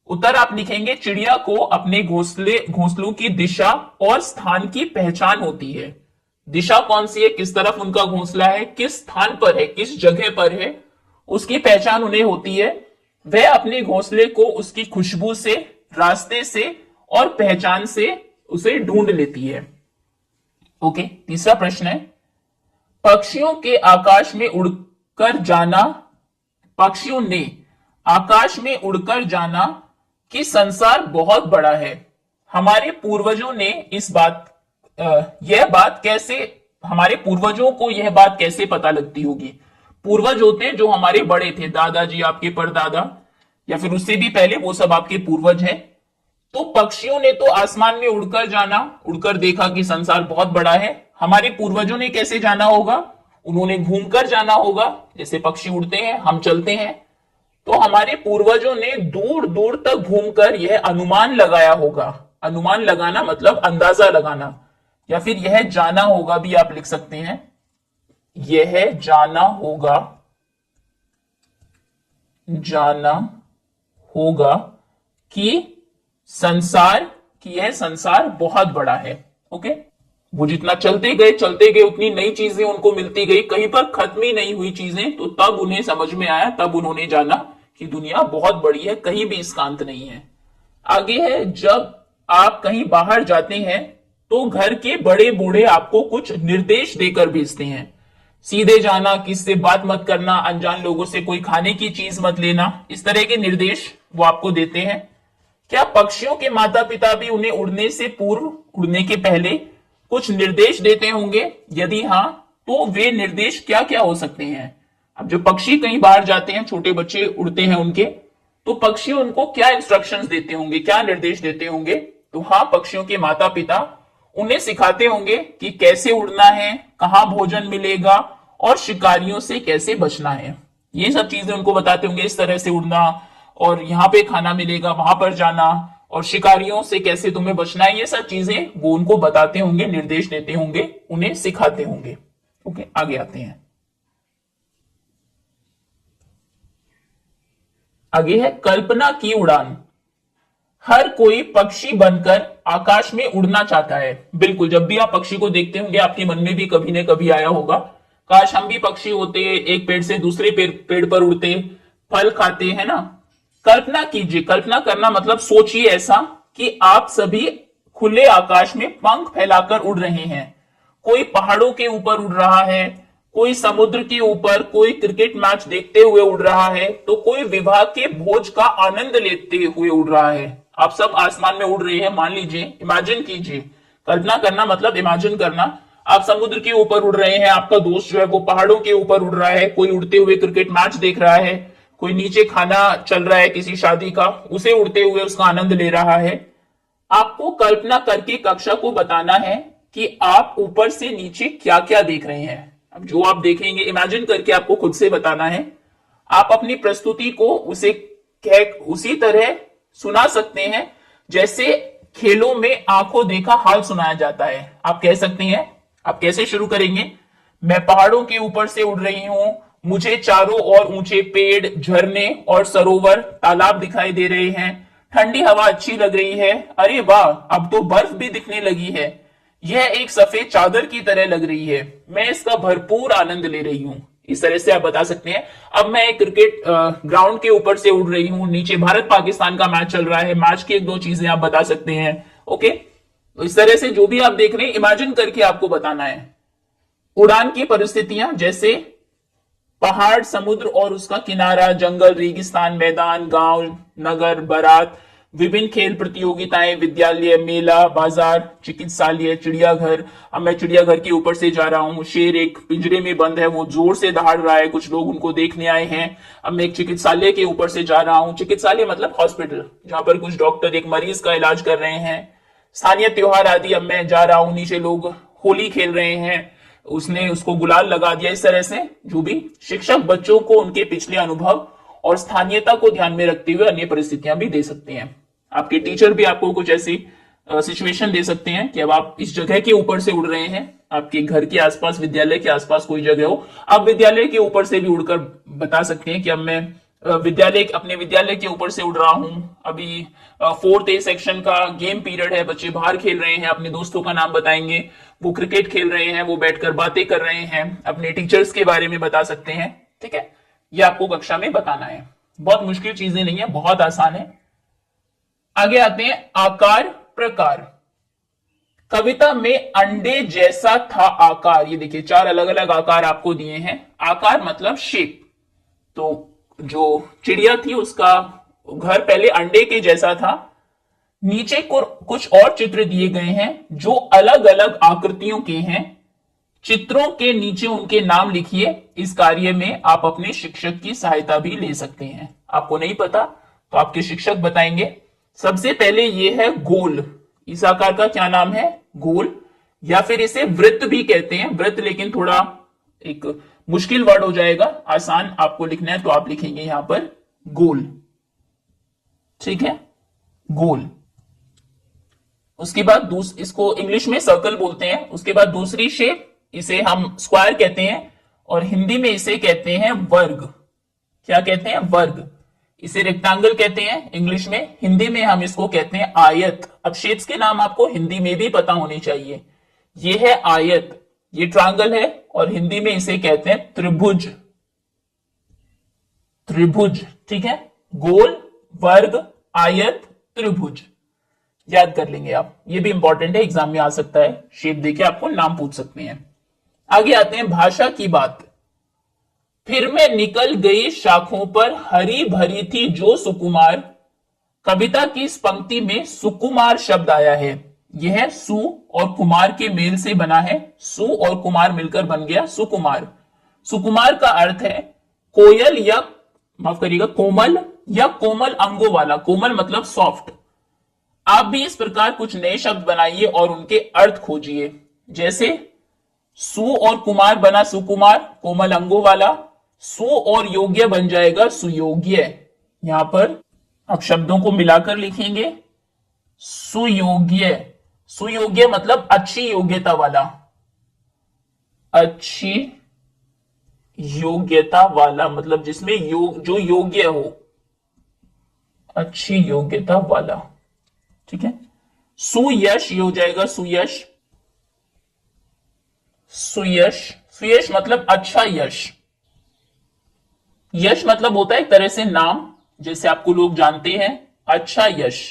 उत्तर आप लिखेंगे, चिड़िया को अपने घोंसलों की दिशा और स्थान की पहचान होती है। दिशा कौन सी है, किस तरफ उनका घोंसला है, किस स्थान पर है, किस जगह पर है, उसकी पहचान उन्हें होती है। वह अपने घोंसले को उसकी खुशबू से, रास्ते से और पहचान से उसे ढूंढ लेती है। ओके, तीसरा प्रश्न है, पक्षियों ने आकाश में उड़कर जाना कि संसार बहुत बड़ा है। हमारे पूर्वजों ने हमारे पूर्वजों को यह बात कैसे पता लगती होगी? पूर्वज होते हैं जो हमारे बड़े थे, दादाजी, आपके परदादा या फिर उससे भी पहले, वो सब आपके पूर्वज हैं। तो पक्षियों ने तो आसमान में उड़कर जाना, उड़कर देखा कि संसार बहुत बड़ा है। हमारे पूर्वजों ने कैसे जाना होगा? उन्होंने घूमकर जाना होगा। जैसे पक्षी उड़ते हैं, हम चलते हैं, तो हमारे पूर्वजों ने दूर दूर तक घूमकर यह अनुमान लगाया होगा। अनुमान लगाना मतलब अंदाजा लगाना, या फिर यह जाना होगा भी आप लिख सकते हैं। यह जाना होगा, जाना होगा कि यह संसार बहुत बड़ा है। ओके, वो जितना चलते गए उतनी नई चीजें उनको मिलती गई, कहीं पर खत्म ही नहीं हुई चीजें। तो तब उन्हें समझ में आया, तब उन्होंने जाना कि दुनिया बहुत बड़ी है, कहीं भी इसका अंत नहीं है। आगे है, जब आप कहीं बाहर जाते हैं तो घर के बड़े बूढ़े आपको कुछ निर्देश देकर भेजते हैं। सीधे जाना, किसी से बात मत करना, अनजान लोगों से कोई खाने की चीज मत लेना, इस तरह के निर्देश वो आपको देते हैं। क्या पक्षियों के माता पिता भी उन्हें उड़ने से पूर्व, उड़ने के पहले कुछ निर्देश देते होंगे? यदि हां, तो वे निर्देश क्या क्या हो सकते हैं? अब जो पक्षी कहीं बाहर जाते हैं, छोटे बच्चे उड़ते हैं उनके, तो पक्षी उनको क्या इंस्ट्रक्शंस देते होंगे, क्या निर्देश देते होंगे? तो हाँ, पक्षियों के माता पिता उन्हें सिखाते होंगे कि कैसे उड़ना है, कहां भोजन मिलेगा और शिकारियों से कैसे बचना है। ये सब चीजें उनको बताते होंगे, इस तरह से उड़ना, और यहाँ पे खाना मिलेगा, वहां पर जाना, और शिकारियों से कैसे तुम्हें बचना है। ये सब चीजें वो उनको बताते होंगे, निर्देश देते होंगे, उन्हें सिखाते होंगे। ओके, आगे आते हैं। आगे है कल्पना की उड़ान। हर कोई पक्षी बनकर आकाश में उड़ना चाहता है। बिल्कुल, जब भी आप पक्षी को देखते होंगे, आपके मन में भी कभी न कभी आया होगा, काश हम भी पक्षी होते, एक पेड़ से दूसरे पेड़ पर उड़ते, फल खाते, है ना। कल्पना कीजिए, कल्पना करना मतलब सोचिए ऐसा कि आप सभी खुले आकाश में पंख फैलाकर उड़ रहे हैं। कोई पहाड़ों के ऊपर उड़ रहा है, कोई समुद्र के ऊपर, कोई क्रिकेट मैच देखते हुए उड़ रहा है, तो कोई विवाह के भोज का आनंद लेते हुए उड़ रहा है। आप सब आसमान में उड़ रहे हैं, मान लीजिए, इमेजिन कीजिए। कल्पना करना मतलब इमेजिन करना। आप समुद्र के ऊपर उड़ रहे हैं, आपका दोस्त जो है वो पहाड़ों के ऊपर उड़ रहा है, कोई उड़ते हुए क्रिकेट मैच देख रहा है, कोई नीचे खाना चल रहा है किसी शादी का, उसे उड़ते हुए उसका आनंद ले रहा है। आपको कल्पना करके कक्षा को बताना है कि आप ऊपर से नीचे क्या क्या देख रहे हैं। अब जो आप देखेंगे, इमेजिन करके आपको खुद से बताना है। आप अपनी प्रस्तुति को उसी तरह सुना सकते हैं जैसे खेलों में आंखों देखा हाल सुनाया जाता है। आप कह सकते हैं, आप कैसे शुरू करेंगे? मैं पहाड़ों के ऊपर से उड़ रही हूं, मुझे चारों ओर ऊंचे पेड़, झरने और सरोवर, तालाब दिखाई दे रहे हैं, ठंडी हवा अच्छी लग रही है, अरे वाह, अब तो बर्फ भी दिखने लगी है, यह एक सफेद चादर की तरह लग रही है, मैं इसका भरपूर आनंद ले रही हूं। इस तरह से आप बता सकते हैं। अब मैं एक क्रिकेट ग्राउंड के ऊपर से उड़ रही हूं, नीचे भारत पाकिस्तान का मैच चल रहा है, मैच की एक दो चीजें आप बता सकते हैं। ओके, तो इस तरह से जो भी आप देख रहे हैं, इमेजिन करके आपको बताना है। उड़ान की परिस्थितियां जैसे पहाड़, समुद्र और उसका किनारा, जंगल, रेगिस्तान, मैदान, गांव, नगर, बारात, विभिन्न खेल प्रतियोगिताएं, विद्यालय, मेला, बाजार, चिकित्सालय, चिड़ियाघर। अब मैं चिड़ियाघर के ऊपर से जा रहा हूं, शेर एक पिंजरे में बंद है, वो जोर से दहाड़ रहा है, कुछ लोग उनको देखने आए हैं। अब मैं एक चिकित्सालय के ऊपर से जा रहा हूं, चिकित्सालय मतलब हॉस्पिटल, जहां पर कुछ डॉक्टर एक मरीज का इलाज कर रहे हैं। स्थानीय त्योहार आदि, अब मैं जा रहा हूं, नीचे लोग होली खेल रहे हैं, उसने उसको गुलाल लगा दिया। इस तरह से जो भी शिक्षक बच्चों को उनके पिछले अनुभव और स्थानीयता को ध्यान में रखते हुए अन्य परिस्थितियां भी दे सकते हैं। आपके टीचर भी आपको कुछ ऐसी सिचुएशन दे सकते हैं कि अब आप इस जगह के ऊपर से उड़ रहे हैं, आपके घर के आसपास, विद्यालय के आसपास कोई जगह हो, आप विद्यालय के ऊपर से भी उड़कर बता सकते हैं कि अब मैं अपने विद्यालय के ऊपर से उड़ रहा हूं, अभी 4th A सेक्शन का गेम पीरियड है, बच्चे बाहर खेल रहे हैं, अपने दोस्तों का नाम बताएंगे, वो क्रिकेट खेल रहे हैं, वो बैठकर बातें कर रहे हैं, अपने टीचर्स के बारे में बता सकते हैं। ठीक है, ये आपको कक्षा में बताना है। बहुत मुश्किल चीजें नहीं है, बहुत आसान है। आगे आते हैं, आकार प्रकार। कविता में अंडे जैसा था आकार, ये देखिए 4 अलग अलग आकार आपको दिए हैं। आकार मतलब शेप। तो जो चिड़िया थी उसका घर पहले अंडे के जैसा था। नीचे कुछ और चित्र दिए गए हैं जो अलग अलग आकृतियों के हैं। चित्रों के नीचे उनके नाम लिखिए। इस कार्य में आप अपने शिक्षक की सहायता भी ले सकते हैं। आपको नहीं पता तो आपके शिक्षक बताएंगे। सबसे पहले ये है गोल। इस आकार का क्या नाम है? गोल, या फिर इसे वृत्त भी कहते हैं। वृत्त लेकिन थोड़ा एक मुश्किल वर्ड हो जाएगा, आसान आपको लिखना है तो आप लिखेंगे यहां पर गोल। ठीक है, गोल। उसके बाद इसको इंग्लिश में सर्कल बोलते हैं। उसके बाद दूसरी शेप, इसे हम स्क्वायर कहते हैं और हिंदी में इसे कहते हैं वर्ग। क्या कहते हैं? वर्ग। इसे रेक्टेंगल कहते हैं इंग्लिश में, हिंदी में हम इसको कहते हैं आयत। अब शेप्स के नाम आपको हिंदी में भी पता होने चाहिए। ये है आयत, ये ट्रायंगल है और हिंदी में इसे कहते हैं त्रिभुज। त्रिभुज, ठीक है। गोल, वर्ग, आयत, त्रिभुज याद कर लेंगे आप, ये भी इंपॉर्टेंट है, एग्जाम में आ सकता है। शेप देके आपको नाम पूछ सकते हैं। आगे आते हैं भाषा की बात। फिर मैं निकल गई शाखों पर हरी भरी थी जो सुकुमार। कविता की इस पंक्ति में सुकुमार शब्द आया है। यह सु और कुमार के मेल से बना है। सु और कुमार मिलकर बन गया सुकुमार। सुकुमार का अर्थ है कोयल या माफ करिएगा कोमल या कोमल अंगों वाला। कोमल मतलब सॉफ्ट। आप भी इस प्रकार कुछ नए शब्द बनाइए और उनके अर्थ खोजिए। जैसे सु और कुमार बना सुकुमार, कोमल अंगों वाला। सु और योग्य बन जाएगा सुयोग्य। यहां पर अब शब्दों को मिलाकर लिखेंगे सुयोग्य। सुयोग्य मतलब अच्छी योग्यता वाला, अच्छी योग्यता वाला मतलब जिसमें जो योग्य हो, अच्छी योग्यता वाला। ठीक है। सुयश ये हो जाएगा सुयश। सुयश, सुयश मतलब अच्छा यश। यश मतलब होता है एक तरह से नाम, जैसे आपको लोग जानते हैं अच्छा यश।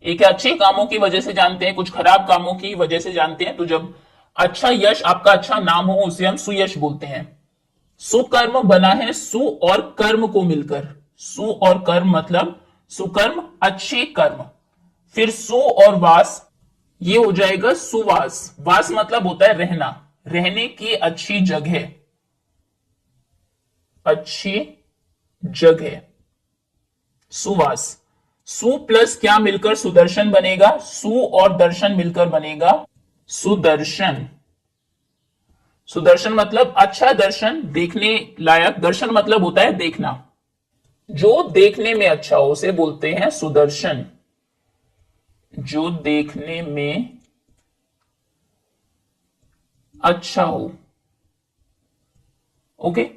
एक अच्छे कामों की वजह से जानते हैं, कुछ खराब कामों की वजह से जानते हैं। तो जब अच्छा यश, आपका अच्छा नाम हो, उसे हम सुयश बोलते हैं। सुकर्म बना है सु और कर्म को मिलकर। सु और कर्म मतलब सुकर्म, अच्छे कर्म। फिर सु और वास, ये हो जाएगा सुवास। वास मतलब होता है रहना, रहने की अच्छी जगह, अच्छी जगह, सुवास। सु प्लस क्या मिलकर सुदर्शन बनेगा? सु और दर्शन मिलकर बनेगा सुदर्शन। सुदर्शन मतलब अच्छा दर्शन, देखने लायक। दर्शन मतलब होता है देखना, जो देखने में अच्छा हो उसे बोलते हैं सुदर्शन। जो देखने में अच्छा हो। ओके,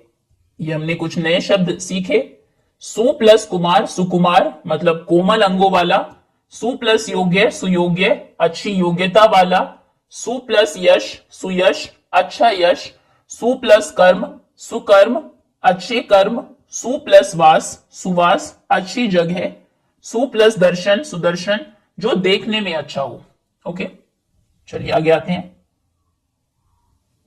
ये हमने कुछ नए शब्द सीखे। सु प्लस कुमार, सुकुमार मतलब कोमल अंगों वाला। सु प्लस योग्य, सुयोग्य, अच्छी योग्यता वाला। सु प्लस यश, सुयश, अच्छा यश। सु प्लस कर्म, सुकर्म, अच्छे कर्म। सु प्लस वास, सुवास, अच्छी जगह। सु प्लस दर्शन, सुदर्शन, जो देखने में अच्छा हो। ओके, चलिए आगे आते हैं।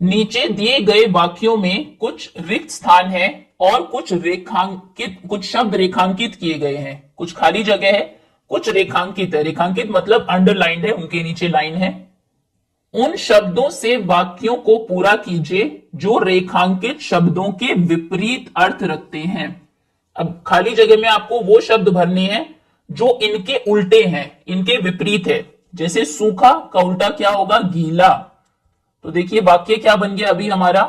नीचे दिए गए वाक्यों में कुछ रिक्त स्थान है और कुछ शब्द रेखांकित किए गए हैं। कुछ खाली जगह है, कुछ रेखांकित है। रेखांकित मतलब अंडरलाइंड है, उनके नीचे लाइन है। उन शब्दों से वाक्यों को पूरा कीजिए जो रेखांकित शब्दों के विपरीत अर्थ रखते हैं। अब खाली जगह में आपको वो शब्द भरने हैं जो इनके उल्टे हैं, इनके विपरीत है। जैसे सूखा का उल्टा क्या होगा? गीला। तो देखिए वाक्य क्या बन गया अभी हमारा,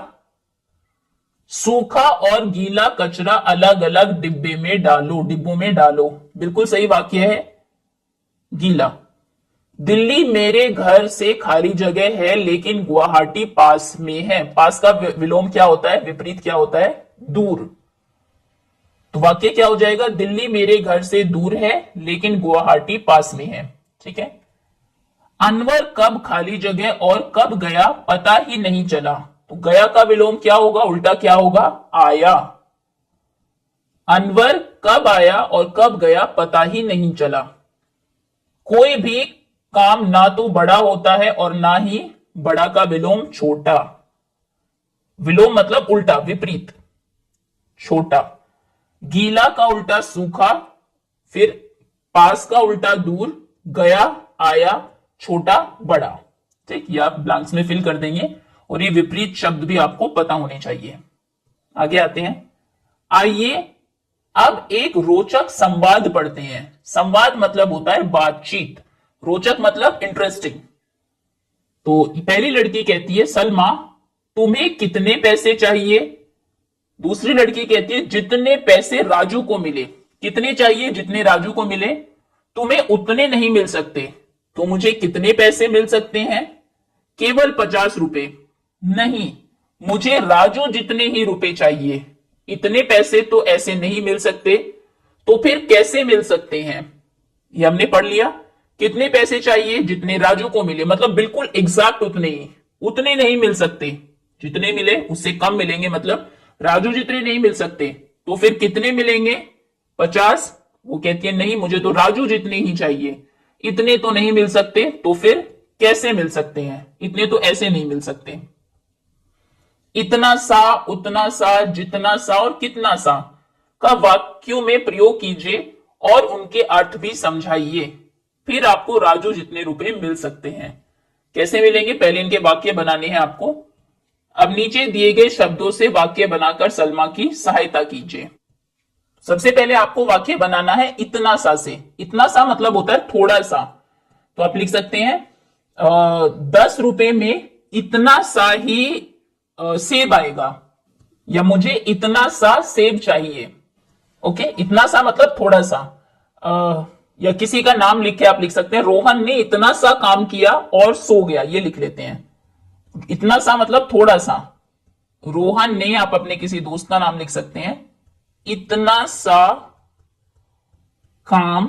सूखा और गीला कचरा अलग अलग डिब्बे में डालो, डिब्बों में डालो। बिल्कुल सही वाक्य है, गीला। दिल्ली मेरे घर से खाली जगह है लेकिन गुवाहाटी पास में है। पास का विलोम क्या होता है, विपरीत क्या होता है? दूर। तो वाक्य क्या हो जाएगा? दिल्ली मेरे घर से दूर है लेकिन गुवाहाटी पास में है। ठीक है। अनवर कब खाली जगह और कब गया पता ही नहीं चला। तो गया का विलोम क्या होगा, उल्टा क्या होगा? आया। अनवर कब आया और कब गया पता ही नहीं चला। कोई भी काम ना तो बड़ा होता है और ना ही बड़ा का विलोम छोटा। विलोम मतलब उल्टा, विपरीत, छोटा। गीला का उल्टा सूखा, फिर पास का उल्टा दूर, गया, आया, छोटा, बड़ा। ठीक, ये आप ब्लैंक्स में फिल कर देंगे और ये विपरीत शब्द भी आपको पता होने चाहिए। आगे आते हैं। आइए अब एक रोचक संवाद पढ़ते हैं। संवाद मतलब होता है बातचीत, रोचक मतलब इंटरेस्टिंग। तो पहली लड़की कहती है, सलमा तुम्हें कितने पैसे चाहिए? दूसरी लड़की कहती है, जितने पैसे राजू को मिले। कितने चाहिए? जितने राजू को मिले। तुम्हें उतने नहीं मिल सकते, तो मुझे कितने पैसे मिल सकते हैं? केवल 50 रुपए। नहीं, मुझे राजू जितने ही रुपए चाहिए, इतने पैसे तो ऐसे नहीं मिल सकते। तो फिर कैसे मिल सकते हैं? ये हमने पढ़ लिया। कितने पैसे चाहिए? जितने राजू को मिले, मतलब बिल्कुल एग्जैक्ट उतने ही। उतने नहीं मिल सकते, जितने मिले उससे कम मिलेंगे, मतलब राजू जितने नहीं मिल सकते। तो फिर कितने मिलेंगे? 50। वो कहती है, नहीं मुझे तो राजू जितने ही चाहिए, इतने तो नहीं मिल सकते। तो फिर कैसे मिल सकते हैं? इतने तो ऐसे नहीं मिल सकते। इतना सा, उतना सा, जितना सा और कितना सा का वाक्यों में प्रयोग कीजिए और उनके अर्थ भी समझाइए। फिर आपको राजू जितने रुपए मिल सकते हैं। कैसे मिलेंगे? पहले इनके वाक्य बनाने हैं आपको। अब नीचे दिए गए शब्दों से वाक्य बनाकर सलमा की सहायता कीजिए। सबसे पहले आपको वाक्य बनाना है इतना सा से। इतना सा मतलब होता है थोड़ा सा। तो आप लिख सकते हैं 10 रुपए में इतना सा ही सेब आएगा, या मुझे इतना सा सेब चाहिए। ओके, इतना सा मतलब थोड़ा सा। या किसी का नाम लिख के आप लिख सकते हैं, रोहन ने इतना सा काम किया और सो गया, ये लिख लेते हैं। इतना सा मतलब थोड़ा सा। रोहन ने, आप अपने किसी दोस्त का नाम लिख सकते हैं, इतना सा काम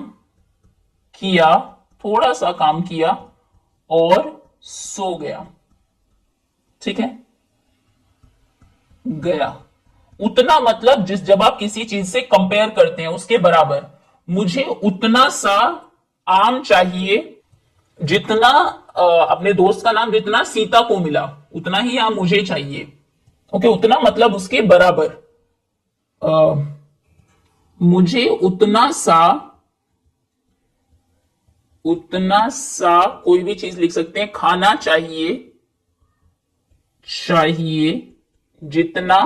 किया, थोड़ा सा काम किया और सो गया। ठीक है, गया। उतना मतलब जब आप किसी चीज से कंपेयर करते हैं उसके बराबर। मुझे उतना सा आम चाहिए जितना अपने दोस्त का नाम जितना सीता को मिला, उतना ही आम मुझे चाहिए। ओके, उतना मतलब उसके बराबर। मुझे उतना सा कोई भी चीज लिख सकते हैं, खाना चाहिए जितना,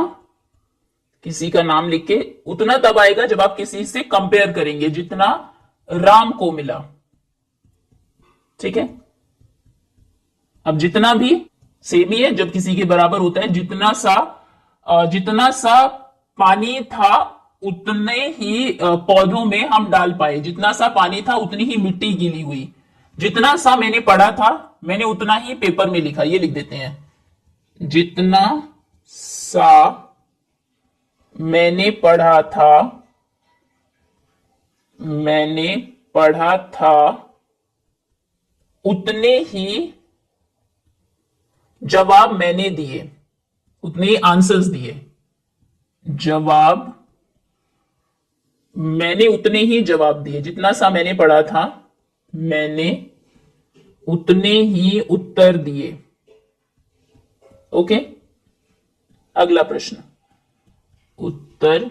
किसी का नाम लिख के, उतना तब आएगा जब आप किसी से कंपेयर करेंगे, जितना राम को मिला। ठीक है, अब जितना भी सेम ही है जब किसी के बराबर होता है। जितना सा पानी था उतने ही पौधों में हम डाल पाए। जितना सा पानी था उतनी ही मिट्टी गीली हुई। जितना सा मैंने पढ़ा था मैंने उतना ही पेपर में लिखा, ये लिख देते हैं। जितना सा मैंने पढ़ा था उतने ही जवाब मैंने दिए, उतने ही आंसर्स दिए। जवाब मैंने उतने ही जवाब दिए। जितना सा मैंने पढ़ा था मैंने उतने ही उत्तर दिए। ओके, अगला प्रश्न, उत्तर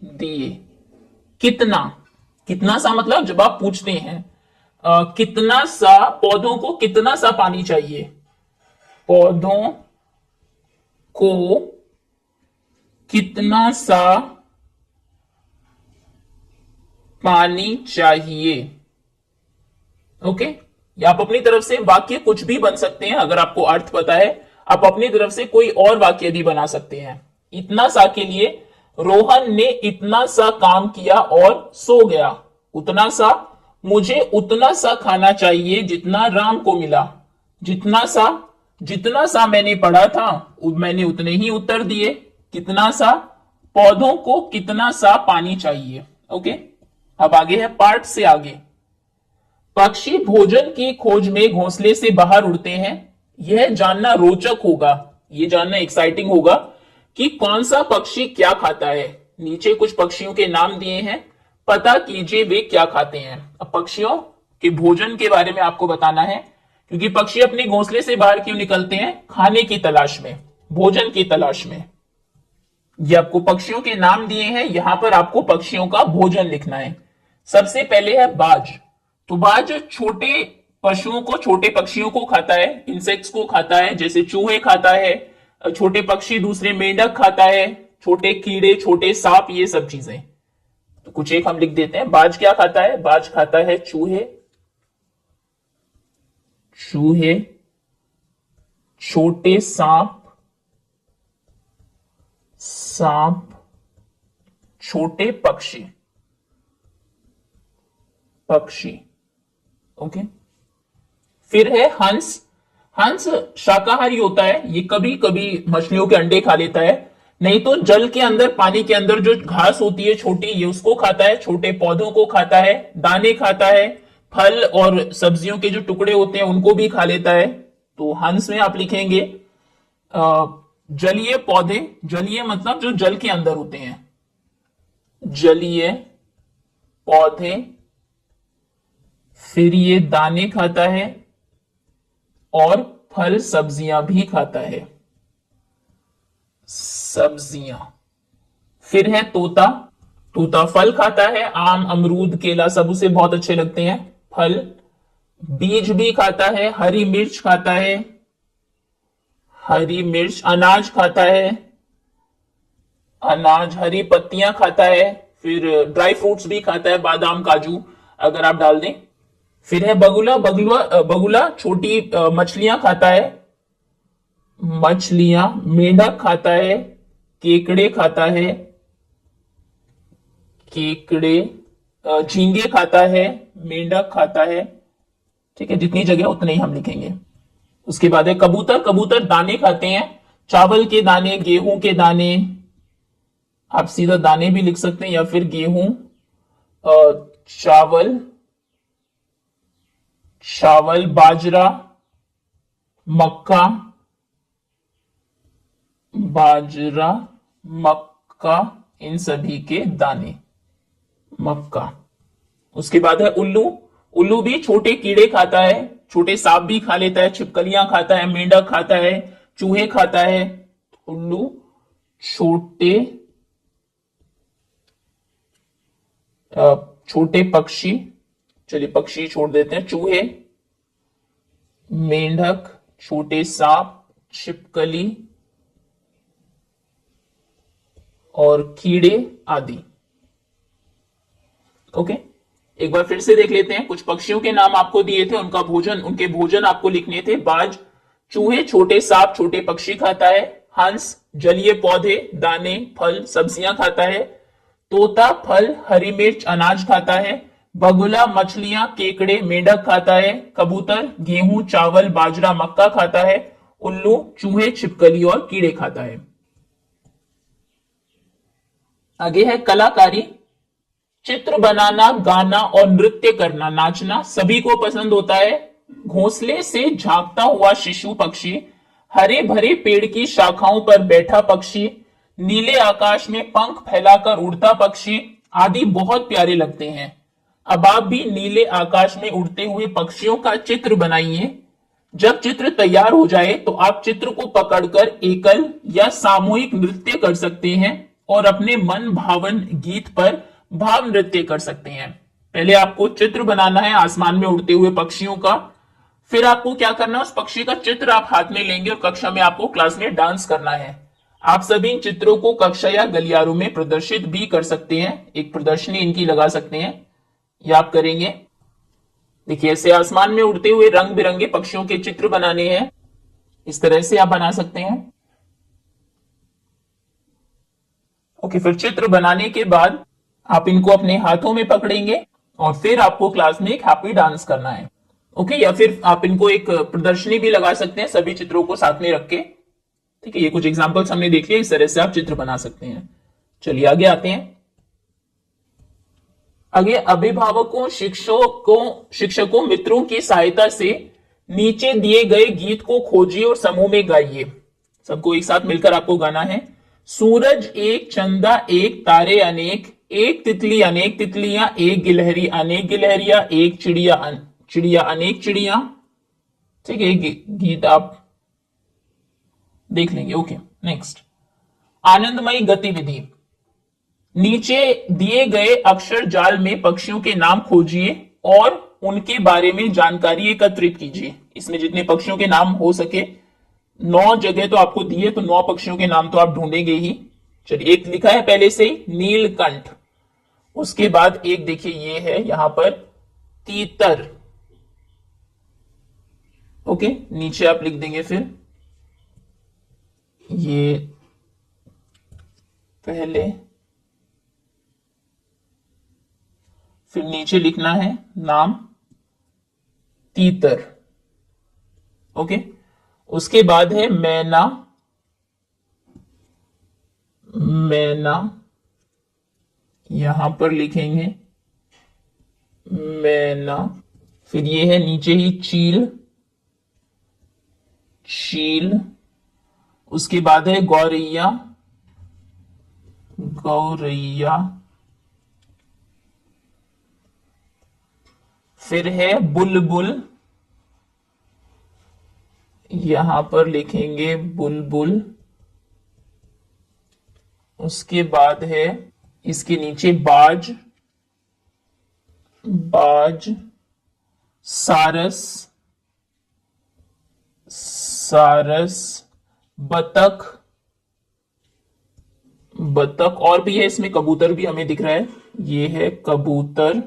दिए। कितना सा मतलब जब आप पूछते हैं कितना सा, पौधों को कितना सा पानी चाहिए, पौधों को कितना सा पानी चाहिए। ओके, या आप अपनी तरफ से वाक्य कुछ भी बन सकते हैं। अगर आपको अर्थ पता है आप अपनी तरफ से कोई और वाक्य भी बना सकते हैं। इतना सा के लिए, रोहन ने इतना सा काम किया और सो गया। उतना सा, मुझे उतना सा खाना चाहिए जितना राम को मिला। जितना सा मैंने पढ़ा था मैंने उतने ही उत्तर दिए। कितना सा, पौधों को कितना सा पानी चाहिए। ओके, अब आगे है पार्ट से आगे। पक्षी भोजन की खोज में घोंसले से बाहर उड़ते हैं। यह जानना रोचक होगा, यह जानना एक्साइटिंग होगा कि कौन सा पक्षी क्या खाता है। नीचे कुछ पक्षियों के नाम दिए हैं, पता कीजिए वे क्या खाते हैं। अब पक्षियों के भोजन के बारे में आपको बताना है, क्योंकि पक्षी अपने घोंसले से बाहर क्यों निकलते हैं? खाने की तलाश में, भोजन की तलाश में। ये आपको पक्षियों के नाम दिए हैं, यहां पर आपको पक्षियों का भोजन लिखना है। सबसे पहले है बाज। तो बाज छोटे पशुओं को, छोटे पक्षियों को खाता है, इंसेक्ट्स को खाता है, जैसे चूहे खाता है, छोटे पक्षी दूसरे मेंढक खाता है, छोटे कीड़े, छोटे सांप, ये सब चीजें। कुछ एक हम लिख देते हैं। बाज क्या खाता है? बाज खाता है चूहे, चूहे, छोटे सांप, सांप, छोटे पक्षी, पक्षी। ओके। फिर है हंस। हंस शाकाहारी होता है, ये कभी कभी मछलियों के अंडे खा लेता है, नहीं तो जल के अंदर, पानी के अंदर जो घास होती है छोटी, ये उसको खाता है, छोटे पौधों को खाता है, दाने खाता है, फल और सब्जियों के जो टुकड़े होते हैं उनको भी खा लेता है। तो हंस में आप लिखेंगे जलीय पौधे, जलीय मतलब जो जल के अंदर होते हैं, जलीय पौधे। फिर ये दाने खाता है और फल सब्जियां भी खाता है, सब्जियां। फिर है तोता। तोता फल खाता है, आम, अमरूद, केला सब उसे बहुत अच्छे लगते हैं, फल। बीज भी खाता है, हरी मिर्च खाता है, हरी मिर्च। अनाज खाता है, अनाज, हरी पत्तियां खाता है। फिर ड्राई फ्रूट्स भी खाता है, बादाम, काजू अगर आप डाल दें। फिर है बगुला। बगुला छोटी मछलियां खाता है, मछलियां। मेंढक खाता है, केकड़े खाता है, केकड़े। झींगे खाता है, मेंढक खाता है। ठीक है, जितनी जगह उतने ही हम लिखेंगे। उसके बाद है कबूतर। कबूतर दाने खाते हैं, चावल के दाने, गेहूं के दाने। आप सीधा दाने भी लिख सकते हैं या फिर गेहूं, चावल, चावल, बाजरा, मक्का, बाजरा, मक्का, इन सभी के दाने, मक्का। उसके बाद है उल्लू। उल्लू भी छोटे कीड़े खाता है, छोटे सांप भी खा लेता है, छिपकलियां खाता है, मेंढक खाता है, चूहे खाता है। उल्लू छोटे छोटे पक्षी, चलिए पक्षी छोड़ देते हैं, चूहे, मेंढक, छोटे सांप, छिपकली और कीड़े आदि। ओके, एक बार फिर से देख लेते हैं। कुछ पक्षियों के नाम आपको दिए थे, उनका भोजन, उनके भोजन आपको लिखने थे। बाज चूहे, छोटे सांप, छोटे पक्षी खाता है। हंस जलीय पौधे, दाने, फल, सब्जियां खाता है। तोता फल, हरी मिर्च, अनाज खाता है। बगुला मछलियां, केकड़े, मेंढक खाता है। कबूतर गेहूं, चावल, बाजरा, मक्का खाता है। उल्लू चूहे, छिपकली और कीड़े खाता है। आगे है कलाकारी। चित्र बनाना, गाना और नृत्य करना, नाचना सभी को पसंद होता है। घोंसले से झांकता हुआ शिशु पक्षी, हरे भरे पेड़ की शाखाओं पर बैठा पक्षी, नीले आकाश में पंख फैलाकर उड़ता पक्षी आदि बहुत प्यारे लगते हैं। अब आप भी नीले आकाश में उड़ते हुए पक्षियों का चित्र बनाइए। जब चित्र तैयार हो जाए तो आप चित्र को पकड़कर एकल या सामूहिक नृत्य कर सकते हैं और अपने मन भावन गीत पर भाव नृत्य कर सकते हैं। पहले आपको चित्र बनाना है आसमान में उड़ते हुए पक्षियों का, फिर आपको क्या करना है, उस पक्षी का चित्र आप हाथ में लेंगे और कक्षा में आपको क्लास में डांस करना है। आप सभी इन चित्रों को कक्षा या गलियारों में प्रदर्शित भी कर सकते हैं, एक प्रदर्शनी इनकी लगा सकते हैं, ये आप करेंगे। देखिए ऐसे आसमान में उड़ते हुए रंग बिरंगे पक्षियों के चित्र बनाने हैं, इस तरह से आप बना सकते हैं। ओके, फिर चित्र बनाने के बाद आप इनको अपने हाथों में पकड़ेंगे और फिर आपको क्लास में एक हैप्पी डांस करना है। ओके, या फिर आप इनको एक प्रदर्शनी भी लगा सकते हैं सभी चित्रों को साथ में रख के। ठीक है, ये कुछ एग्जांपल्स हमने देख लिए, इस तरह से आप चित्र बना सकते हैं। चलिए आगे आते हैं। आगे अभिभावकों, शिक्षकों, मित्रों की सहायता से नीचे दिए गए गीत को खोजिए और समूह में गाइए। सबको एक साथ मिलकर आपको गाना है। सूरज एक, चंदा एक, तारे अनेक, एक तितली अनेक तितलियां, एक गिलहरी अनेक गिलहरियां, एक चिड़िया अनेक चिड़िया। ठीक है, गीत आप देख लेंगे। ओके, नेक्स्ट आनंदमयी गतिविधि। नीचे दिए गए अक्षर जाल में पक्षियों के नाम खोजिए और उनके बारे में जानकारी एकत्रित कीजिए। इसमें जितने पक्षियों के नाम हो सके, 9 जगह तो आपको दिए, तो 9 पक्षियों के नाम तो आप ढूंढेंगे ही। चलिए, एक लिखा है पहले से ही, नीलकंठ। उसके बाद एक देखिए ये है यहां पर तीतर। ओके, नीचे आप लिख देंगे फिर ये पहले, फिर नीचे लिखना है नाम तीतर। ओके, उसके बाद है मैना। मैना यहां पर लिखेंगे मैना। फिर ये है नीचे ही चील। चील। उसके बाद है गौरैया। गौरैया। फिर है बुलबुल। यहां पर लिखेंगे बुलबुल। उसके बाद है इसके नीचे बाज। बाज। सारस। सारस। बतख। बतख। और भी है इसमें, कबूतर भी हमें दिख रहा है, ये है कबूतर।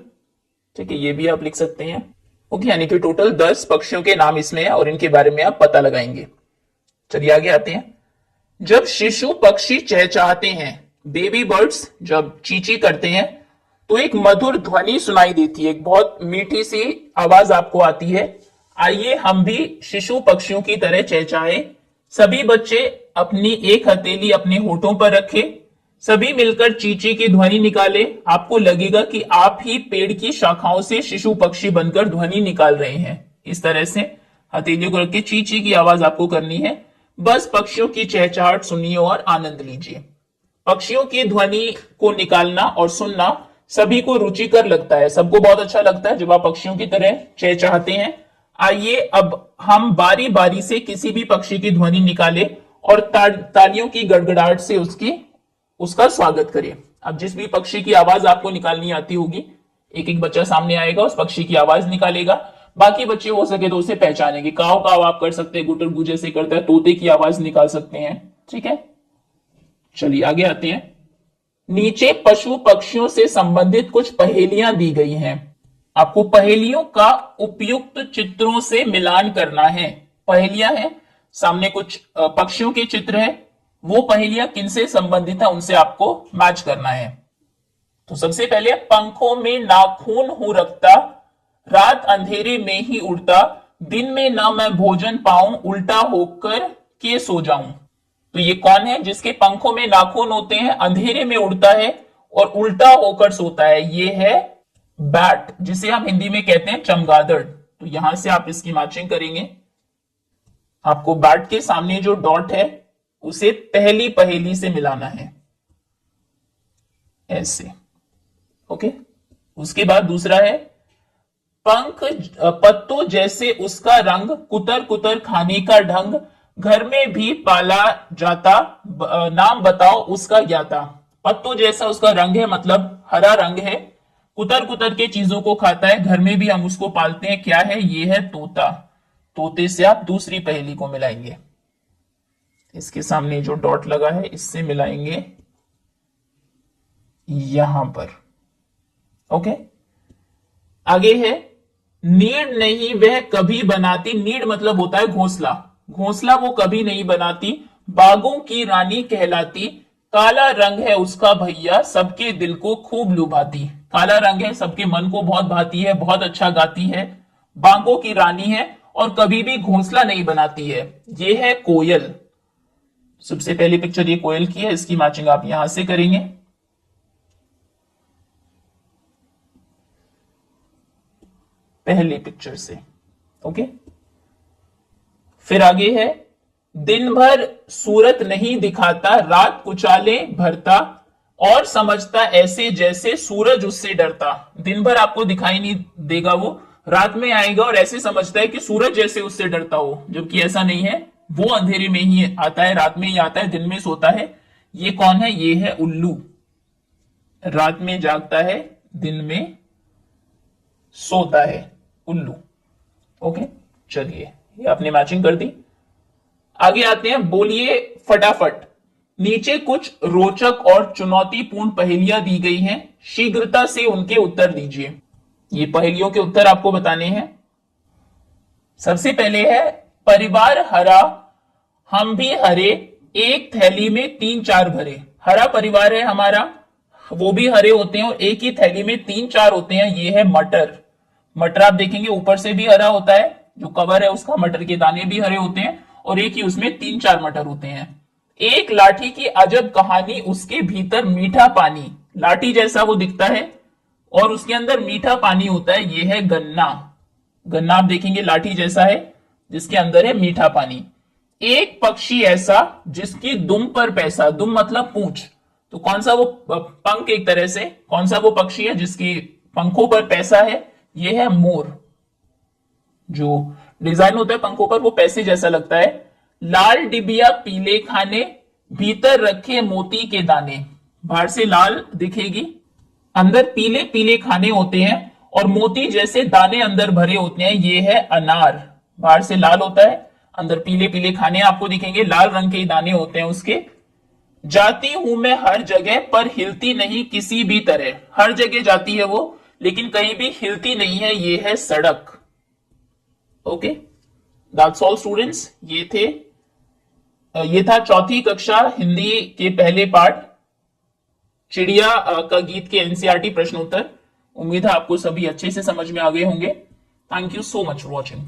ठीक है, ये भी आप लिख सकते हैं। ओके, यानी कि टोटल 10 पक्षियों के नाम इसमें है और इनके बारे में आप पता लगाएंगे। चलिए आगे आते हैं। जब शिशु पक्षी चहचहाते हैं, बेबी बर्ड्स जब चींची करते हैं, तो एक मधुर ध्वनि सुनाई देती है, एक बहुत मीठी सी आवाज आपको आती है। आइए हम भी शिशु पक्षियों की तरह चहचहाए। सभी बच्चे अपनी एक हथेली अपने होठों पर रखें, सभी मिलकर चींची की ध्वनि निकाले। आपको लगेगा कि आप ही पेड़ की शाखाओं से शिशु पक्षी बनकर ध्वनि निकाल रहे हैं। इस तरह से हथेलियों को रख के चींची की आवाज आपको करनी है। बस पक्षियों की चहचहाट सुनिए और आनंद लीजिए। पक्षियों की ध्वनि को निकालना और सुनना सभी को रुचिकर लगता है, सबको बहुत अच्छा लगता है जब आप पक्षियों की तरह चहचहाते हैं। आइए अब हम बारी बारी से किसी भी पक्षी की ध्वनि निकालें और तालियों की गड़गड़ाहट से उसका स्वागत करें। अब जिस भी पक्षी की आवाज आपको निकालनी आती होगी, एक एक बच्चा सामने आएगा, उस पक्षी की आवाज निकालेगा। बाकी बच्चे हो सके तो उसे पहचानेंगे। काव काव आप कर सकते हैं, गुटर गु जैसे करता है, तोते की आवाज निकाल सकते हैं। ठीक है, चलिए आगे आते हैं। नीचे पशु पक्षियों से संबंधित कुछ पहेलियां दी गई हैं। आपको पहेलियों का उपयुक्त चित्रों से मिलान करना है। पहेलियां हैं, सामने कुछ पक्षियों के चित्र है, वो पहेलियां किनसे संबंधित है उनसे आपको मैच करना है। तो सबसे पहले, पंखों में नाखून हूं रखता, रात अंधेरे में ही उड़ता, दिन में ना मैं भोजन पाऊं, उल्टा होकर के सो जाऊं। तो ये कौन है जिसके पंखों में नाखून होते हैं, अंधेरे में उड़ता है और उल्टा होकर सोता है? ये है बैट, जिसे हम हिंदी में कहते हैं चमगादड़। तो यहां से आप इसकी मैचिंग करेंगे। आपको बैट के सामने जो डॉट है उसे पहली पहेली से मिलाना है, ऐसे। ओके, उसके बाद दूसरा है, पंख पत्तों जैसे उसका रंग, कुतर कुतर खाने का ढंग, घर में भी पाला जाता, नाम बताओ उसका ज्ञाता। पत्तों जैसा उसका रंग है, मतलब हरा रंग है, कुतर कुतर के चीजों को खाता है, घर में भी हम उसको पालते हैं। क्या है? ये है तोता। तोते से आप दूसरी पहेली को मिलाएंगे, इसके सामने जो डॉट लगा है इससे मिलाएंगे यहां पर। ओके, आगे है, नीड नहीं वह कभी बनाती, नीड मतलब होता है घोंसला, घोंसला वो कभी नहीं बनाती, बागों की रानी कहलाती, काला रंग है उसका भैया, सबके दिल को खूब लुभाती। काला रंग है, सबके मन को बहुत भाती है, बहुत अच्छा गाती है, बागों की रानी है और कभी भी घोंसला नहीं बनाती है। ये है कोयल। सबसे पहली पिक्चर ये कोयल की है, इसकी मैचिंग आप यहां से करेंगे। पहली पिक्चर से। ओके, फिर आगे है, दिन भर सूरत नहीं दिखाता, रात कुचाले भरता, और समझता ऐसे जैसे सूरज उससे डरता। दिन भर आपको दिखाई नहीं देगा, वो रात में आएगा और ऐसे समझता है कि सूरज जैसे उससे डरता हो, जबकि ऐसा नहीं है, वो अंधेरे में ही आता है, रात में ही आता है, दिन में सोता है। ये कौन है? ये है उल्लू। रात में जागता है, दिन में सोता है, उल्लू। ओके, चलिए ये आपने मैचिंग कर दी। आगे आते हैं, बोलिए फटाफट। नीचे कुछ रोचक और चुनौतीपूर्ण पहेलियां दी गई हैं, शीघ्रता से उनके उत्तर दीजिए। ये पहेलियों के उत्तर आपको बताने हैं। सबसे पहले है, परिवार हरा हम भी हरे, एक थैली में 3-4 भरे। हरा परिवार है हमारा, वो भी हरे होते हैं और एक ही थैली में 3-4 होते हैं, ये है मटर। मटर आप देखेंगे ऊपर से भी हरा होता है, जो कवर है उसका, मटर के दाने भी हरे होते हैं और एक ही उसमें 3-4 मटर होते हैं। एक लाठी की अजब कहानी, उसके भीतर मीठा पानी। लाठी जैसा वो दिखता है और उसके अंदर मीठा पानी होता है, ये है गन्ना। गन्ना आप देखेंगे लाठी जैसा है जिसके अंदर है मीठा पानी। एक पक्षी ऐसा जिसकी दुम पर पैसा, दुम मतलब पूंछ, तो कौन सा वो पंख, एक तरह से कौन सा वो पक्षी है जिसकी पंखों पर पैसा है, ये है मोर। जो डिजाइन होता है पंखों पर वो पैसे जैसा लगता है। लाल डिबिया पीले खाने, भीतर रखे मोती के दाने। बाहर से लाल दिखेगी, अंदर पीले पीले खाने होते हैं और मोती जैसे दाने अंदर भरे होते हैं, ये है अनार। बाहर से लाल होता है, अंदर पीले पीले खाने आपको दिखेंगे, लाल रंग के ही दाने होते हैं उसके। जाती हूं मैं हर जगह पर हिलती नहीं किसी भी तरह। हर जगह जाती है वो लेकिन कहीं भी हिलती नहीं है, ये है सड़क। Okay, that's all students. ये था चौथी कक्षा हिंदी के पहले पार्ट, चिड़िया का गीत के एनसीईआरटी प्रश्नोत्तर। उम्मीद है आपको सभी अच्छे से समझ में आ गए होंगे। Thank you so much for watching.